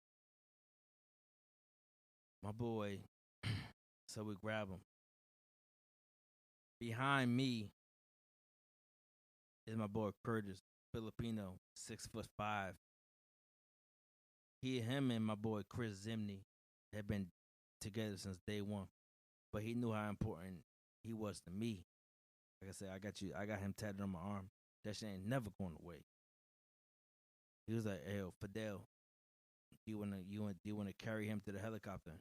My boy. So we grab him. Behind me is my boy Curtis, Filipino, 6'5". Him and my boy Chris Zimney had been together since day one, but he knew how important he was to me. Like I said, I got him tatted on my arm. That shit ain't never going away. He was like, "Hey, yo, Fidel, do you wanna carry him to the helicopter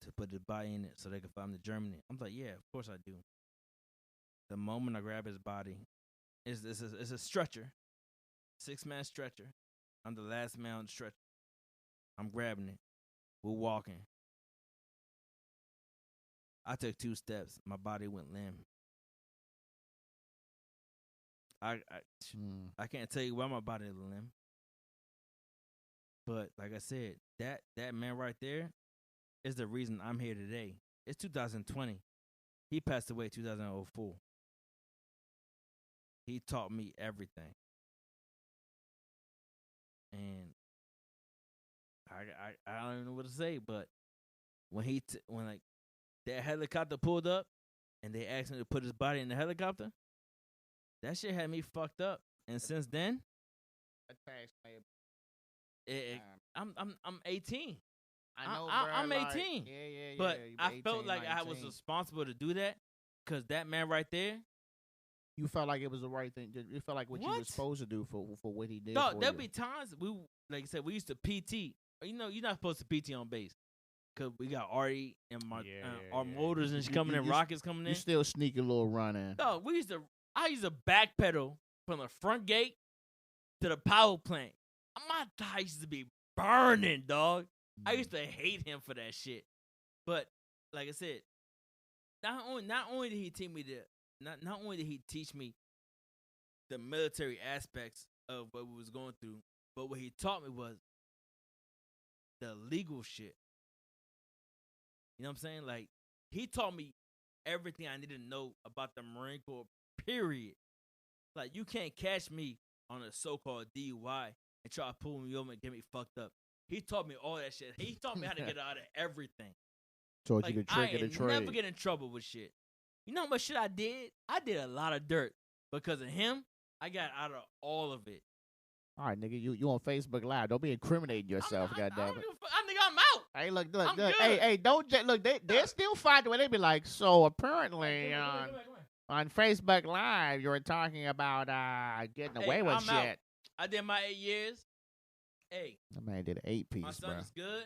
to put his body in it so they can fly him to Germany?" I'm like, "Yeah, of course I do." The moment I grab his body, it's a stretcher, 6-man stretcher. I'm the last man on the stretcher. I'm grabbing it. We're walking. I took 2 steps. My body went limp. I can't tell you why my body went limp. But like I said, that man right there is the reason I'm here today. It's 2020. He passed away 2004. He taught me everything. And I don't even know what to say, but when like that helicopter pulled up and they asked me to put his body in the helicopter, that shit had me fucked up. And since then, I'm 18. I know, I'm bro, 18. Yeah. But You I 18, felt like I 19. was responsible to do that because that man right there. You felt like it was the right thing. You felt like what you were supposed to do for what he did. Dog, there'll be times like I said, we used to PT. You know, you're not supposed to PT on base because we got Artie and our motors and coming in, rockets coming in. You still sneak a little run in. Dog, I used to backpedal from the front gate to the power plant. My thighs used to be burning, dog. I used to hate him for that shit. But like I said, not only did he teach me not only did he teach me the military aspects of what we was going through, but what he taught me was the legal shit. You know what I'm saying? Like, he taught me everything I needed to know about the Marine Corps, period. Like, you can't catch me on a so-called DUI and try to pull me over and get me fucked up. He taught me all that shit. He taught me how to get out of everything. Taught you the trick of the trade. I never get in trouble with shit. You know how much shit I did? I did a lot of dirt. Because of him, I got out of all of it. All right, nigga, you on Facebook Live. Don't be incriminating yourself, goddammit. I'm out. Hey, look. Hey, don't look. They still find the way. They be like, so apparently on Facebook Live, you were talking about getting away with shit. Out. I did my 8 years. Hey, that man did an 8-piece, my son is good.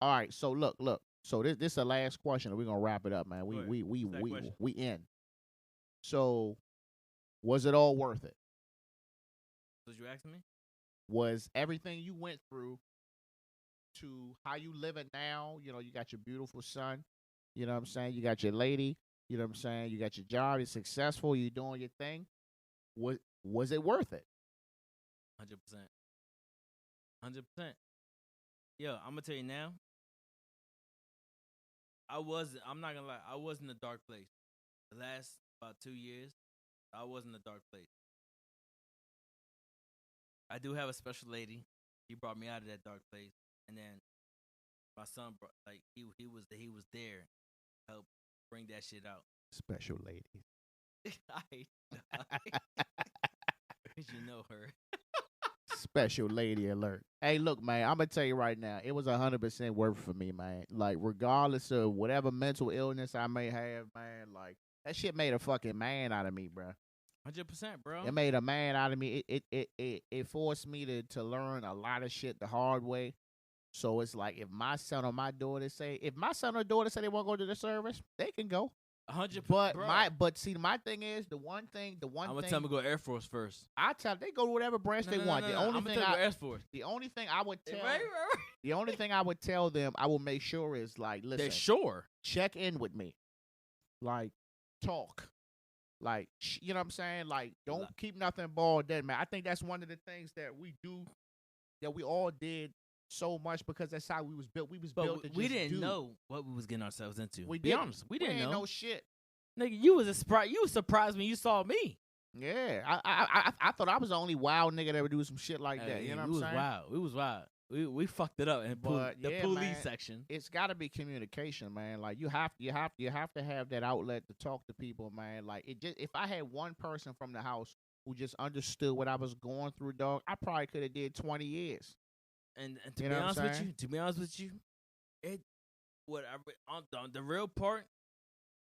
All right, so look. So this is the last question, and we're gonna wrap it up, man. We in. So, was it all worth it? Was you asking me? Was everything you went through to how you living now? You know, you got your beautiful son. You know what I'm saying? You got your lady. You know what I'm saying? You got your job. You're successful. You're doing your thing. Was it worth it? 100%. 100%. Yo, I'm gonna tell you now. I'm not gonna lie. I was in a dark place. The last about 2 years, I was in a dark place. I do have a special lady. He brought me out of that dark place, and then my son, he was there, to help bring that shit out. Special lady. Cause you know her. Special lady alert. Hey, look, man, I'm gonna tell you right now, it was 100% worth it for me, man. Like, regardless of whatever mental illness I may have, man, like that shit made a fucking man out of me, bro. 100%, bro. It made a man out of me. It forced me to learn a lot of shit the hard way. So it's like if my son or my daughter say they want to go to the service, they can go. 100%. But see, my thing is the one thing. I'm gonna tell them to go Air Force first. I tell they go to whatever branch they want. The only thing Air Force. The only thing I would tell Right. the only thing I would tell them, I will make sure is like, listen, They're sure. check in with me, like talk, like you know what I'm saying, like don't keep nothing balled dead, man. I think that's one of the things that we do, that we all did so much because that's how we was built. We was built to we just didn't do. know what we was getting ourselves into. We Be didn't. honest, we didn't ain't know. no shit. Nigga, you was surprised. You was surprised when you saw me. Yeah, I thought I was the only wild nigga that would do some shit like that. You know what I'm saying? Wild. We was wild. We fucked it up in the police section. It's got to be communication, man. Like you have to have that outlet to talk to people, man. Like if I had one person from the house who just understood what I was going through, dog, I probably could have did 20 years. And to be honest with you, the real part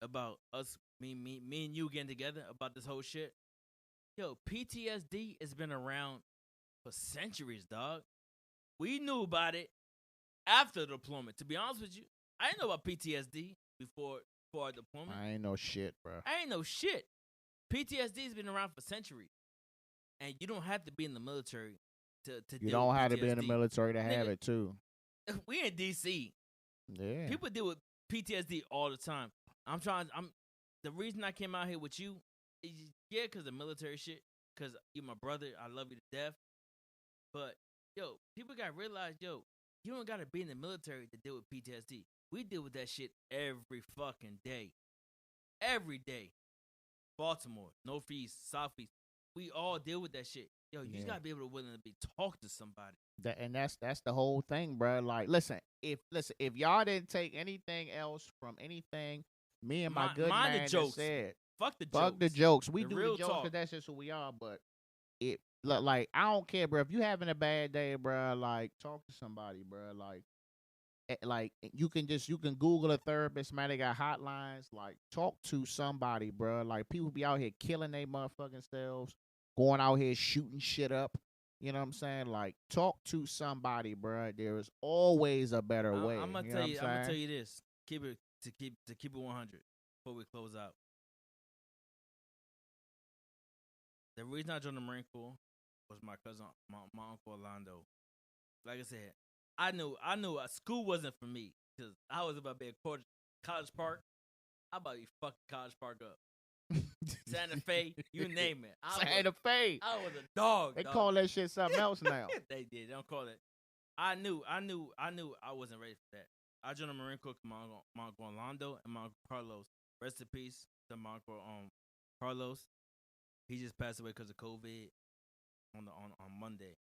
about us, me and you getting together about this whole shit. Yo, PTSD has been around for centuries, dog. We knew about it after the deployment. To be honest with you, I didn't know about PTSD before our deployment. I ain't no shit, bro. PTSD has been around for centuries, and you don't have to be in the military to you deal don't with have PTSD. to be in the military to have it too. We in DC. Yeah. People deal with PTSD all the time. The reason I came out here with you is because of military shit. Because you're my brother, I love you to death. But yo, people gotta realize, you don't gotta be in the military to deal with PTSD. We deal with that shit every fucking day. Every day. Baltimore, Northeast, Southeast. We all deal with that shit. Yo, you just gotta be able to willing to talk to somebody. That's the whole thing, bro. Like, listen, if y'all didn't take anything else from anything, me and my good man just said, fuck the jokes. We the do real the jokes talk. because that's just who we are. But like, I don't care, bro. If you having a bad day, bro, like talk to somebody, bro. Like you can Google a therapist, man. They got hotlines. Like, talk to somebody, bro. Like, people be out here killing their motherfucking selves, going out here shooting shit up. You know what I'm saying? Like, talk to somebody, bro. There is always a better way. I'm gonna tell you this. Keep it 100 before we close out. The reason I joined the Marine Corps was my cousin, my uncle Orlando. Like I said, I knew school wasn't for me because I was about to be at College Park. I about to be fucking College Park up. Santa Fe, you name it. Santa Fe. I was a dog. They call that shit something else now. They did. They don't call it. I knew I wasn't ready for that. I joined the Marine Corps with my uncle Orlando and my uncle Carlos. Rest in peace to my uncle Carlos. He just passed away because of COVID on Monday.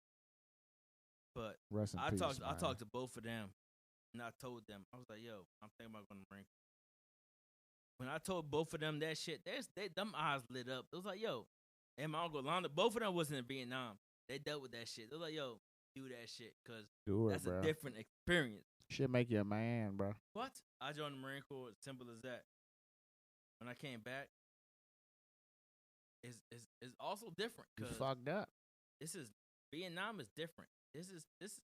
But Rest in I peace, talked man. I talked to both of them, and I told them, I was like, yo, I'm thinking about going to the Marine Corps. When I told both of them that shit, them eyes lit up. It was like, yo, and my uncle Orlando, both of them wasn't in Vietnam. They dealt with that shit. They was like, yo, do that shit because that's bro. a different experience. Shit make you a man, bro. What? I joined the Marine Corps. Simple as that. When I came back, it's also different. You fucked up. Vietnam is different. This is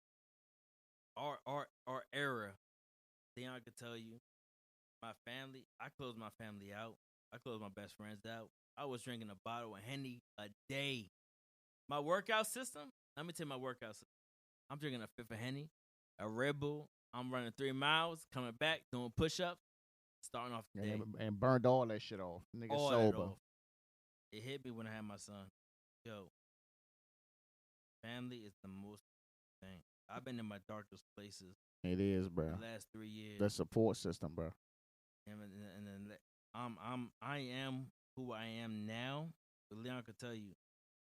our era. Leon could tell you. My family, I closed my family out. I closed my best friends out. I was drinking a bottle of Henny a day. My workout system, let me tell you my workout system. I'm drinking a fifth of Henny, a Red Bull. I'm running 3 miles, coming back, doing push-ups, starting off the day. And burned all that shit off. Nigga all sober. that off. It hit me when I had my son. Yo, family is the most thing. I've been in my darkest places. It is, bro. The last 3 years. The support system, bro. And I am who I am now. But Leon could tell you,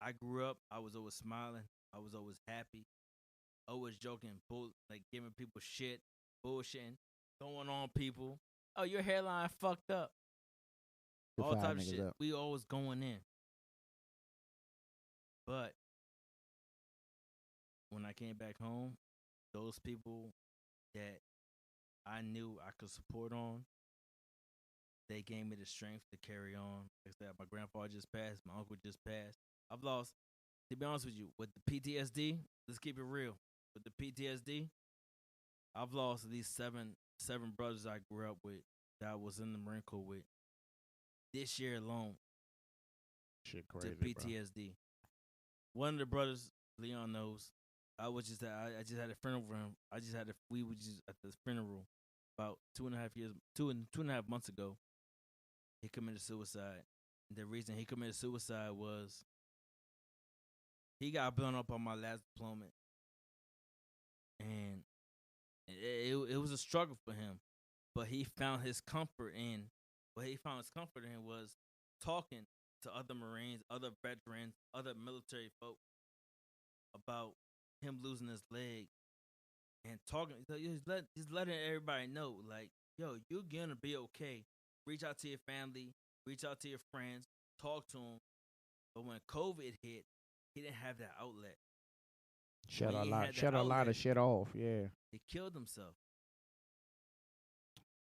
I grew up. I was always smiling. I was always happy. Always joking, like giving people shit, bullshitting, going on people. Oh, your hairline fucked up. All type of shit. We always going in. But when I came back home, those people that I knew I could support on, they gave me the strength to carry on. Like I said, my grandfather just passed, my uncle just passed. I've lost, to be honest with you, with the PTSD, let's keep it real. With the PTSD, I've lost at least seven brothers I grew up with that I was in the Marine Corps with. This year alone, Shit to crazy, PTSD. One of the brothers, Leon knows. I just had a funeral for him. We were just at the funeral about 2.5 months ago. He committed suicide. The reason he committed suicide was he got blown up on my last deployment, and it was a struggle for him. But he found his comfort in. What he found his comfort in was talking to other Marines, other veterans, other military folk about him losing his leg, and talking. He's letting everybody know, like, yo, you're gonna be okay. Reach out to your family, reach out to your friends, talk to them. But when COVID hit, he didn't have that outlet. Shut a lot of shit off. Yeah, He killed himself.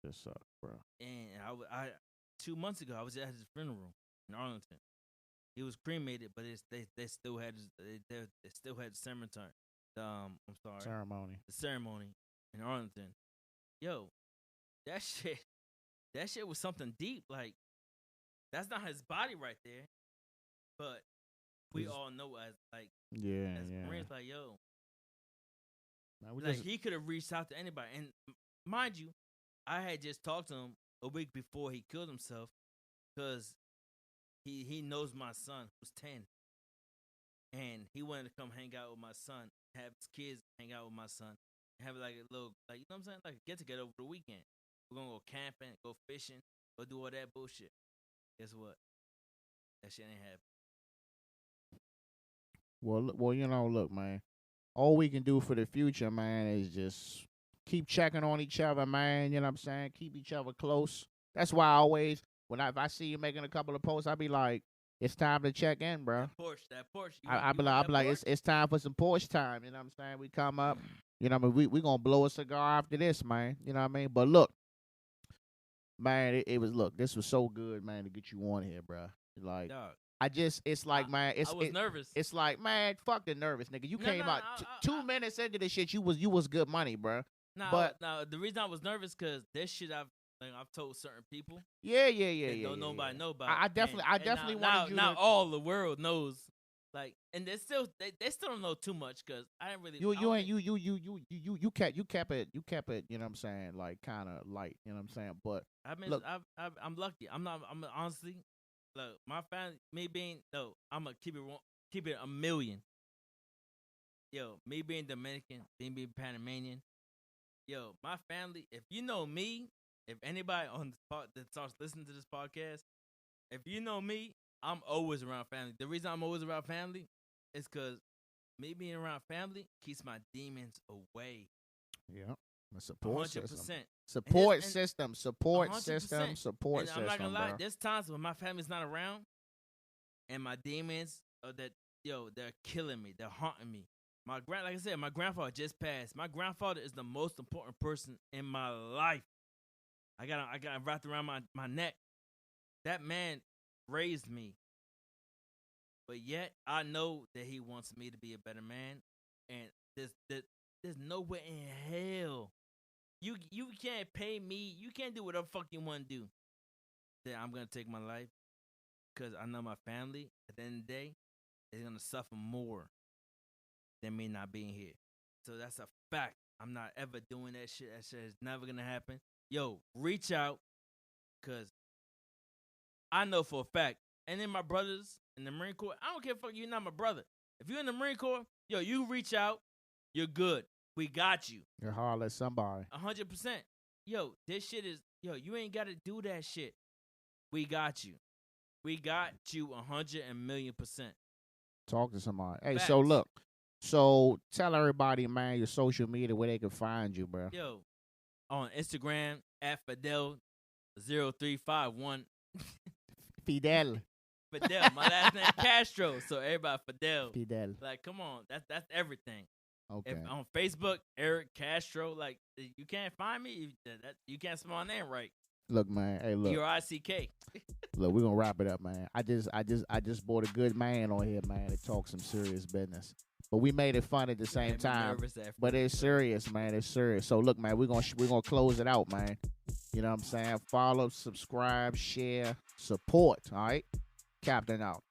this sucks, bro. And I 2 months ago, I was at his funeral in Arlington. He was cremated, but they still had they still had the cemetery. The ceremony in Arlington. Yo, that shit was something deep. Like, that's not his body right there, but we all know as Marines, like, yo, man, he could have reached out to anybody. And mind you, I had just talked to him a week before he killed himself, because he knows my son who's 10, and he wanted to come hang out with my son, have his kids hang out with my son, and have like a little, like, you know what I'm saying, like a get together over the weekend. We're gonna go camping, go fishing, go do all that bullshit. Guess what? That shit ain't happening. Well, look, man. All we can do for the future, man, is just keep checking on each other, man. You know what I'm saying? Keep each other close. That's why I always, if I see you making a couple of posts, I be like, it's time to check in, bro. That Porsche. I be like, it's time for some Porsche time. You know what I'm saying? We come up. You know what I mean? We gonna blow a cigar after this, man. You know what I mean? But look, man, this was so good, man, to get you on here, bro. Like, Dog. It's like, man, I was nervous. It's like, man, fuck the nervous, nigga. You came out 2 minutes into this shit. You was good money, bro. Now, the reason I was nervous, because this shit I've told certain people. Yeah. Don't nobody know about. I definitely wanted you. Not all the world knows. Like, and they still don't know too much, because I didn't really. You kept it. You know what I'm saying? Like, kind of light. You know what I'm saying? But look, I'm lucky. I'm honestly, look, my family, I'm gonna keep it a million. Yo, me being Dominican, being Panamanian. Yo, my family. If you know me, if anybody on the spot that starts listening to this podcast, if you know me, I'm always around family. The reason I'm always around family is because me being around family keeps my demons away. Yeah. A support 100%. system. Support system. And I'm not gonna lie, there's times when my family's not around and my demons they're killing me. They're haunting me. Like I said, my grandfather just passed. My grandfather is the most important person in my life. I got wrapped around my neck. That man raised me. But yet I know that he wants me to be a better man. And there's no way in hell you can't pay me. You can't do whatever fuck you want to do. That I'm gonna take my life, because I know my family at the end of the day is gonna suffer more than me not being here. So that's a fact. I'm not ever doing that shit. That shit is never gonna happen. Yo, reach out, because I know for a fact. And then my brothers in the Marine Corps, I don't care if you're not my brother. If you're in the Marine Corps, yo, you reach out, you're good. We got you. You're hard at somebody. 100%. Yo, this shit is, you ain't got to do that shit. We got you. We got you 100,000,000%. Talk to somebody. Hey, Facts. so look. So tell everybody, man, your social media, where they can find you, bro. Yo, on Instagram, @Fidel0351. Fidel. Fidel. My last name Castro. So everybody, Fidel. Fidel. Like, come on. That's everything. Okay. On Facebook, Erick Castro. Like you can't find me. You can't spell my name right. Look, man. Hey, look. ERICK. Look, we're gonna wrap it up, man. I just brought a good man on here, man, to talk some serious business. But we made it fun at the same time. But it's serious, man. It's serious. So look, man, we're gonna close it out, man. You know what I'm saying? Follow, subscribe, share, support. All right, Captain out.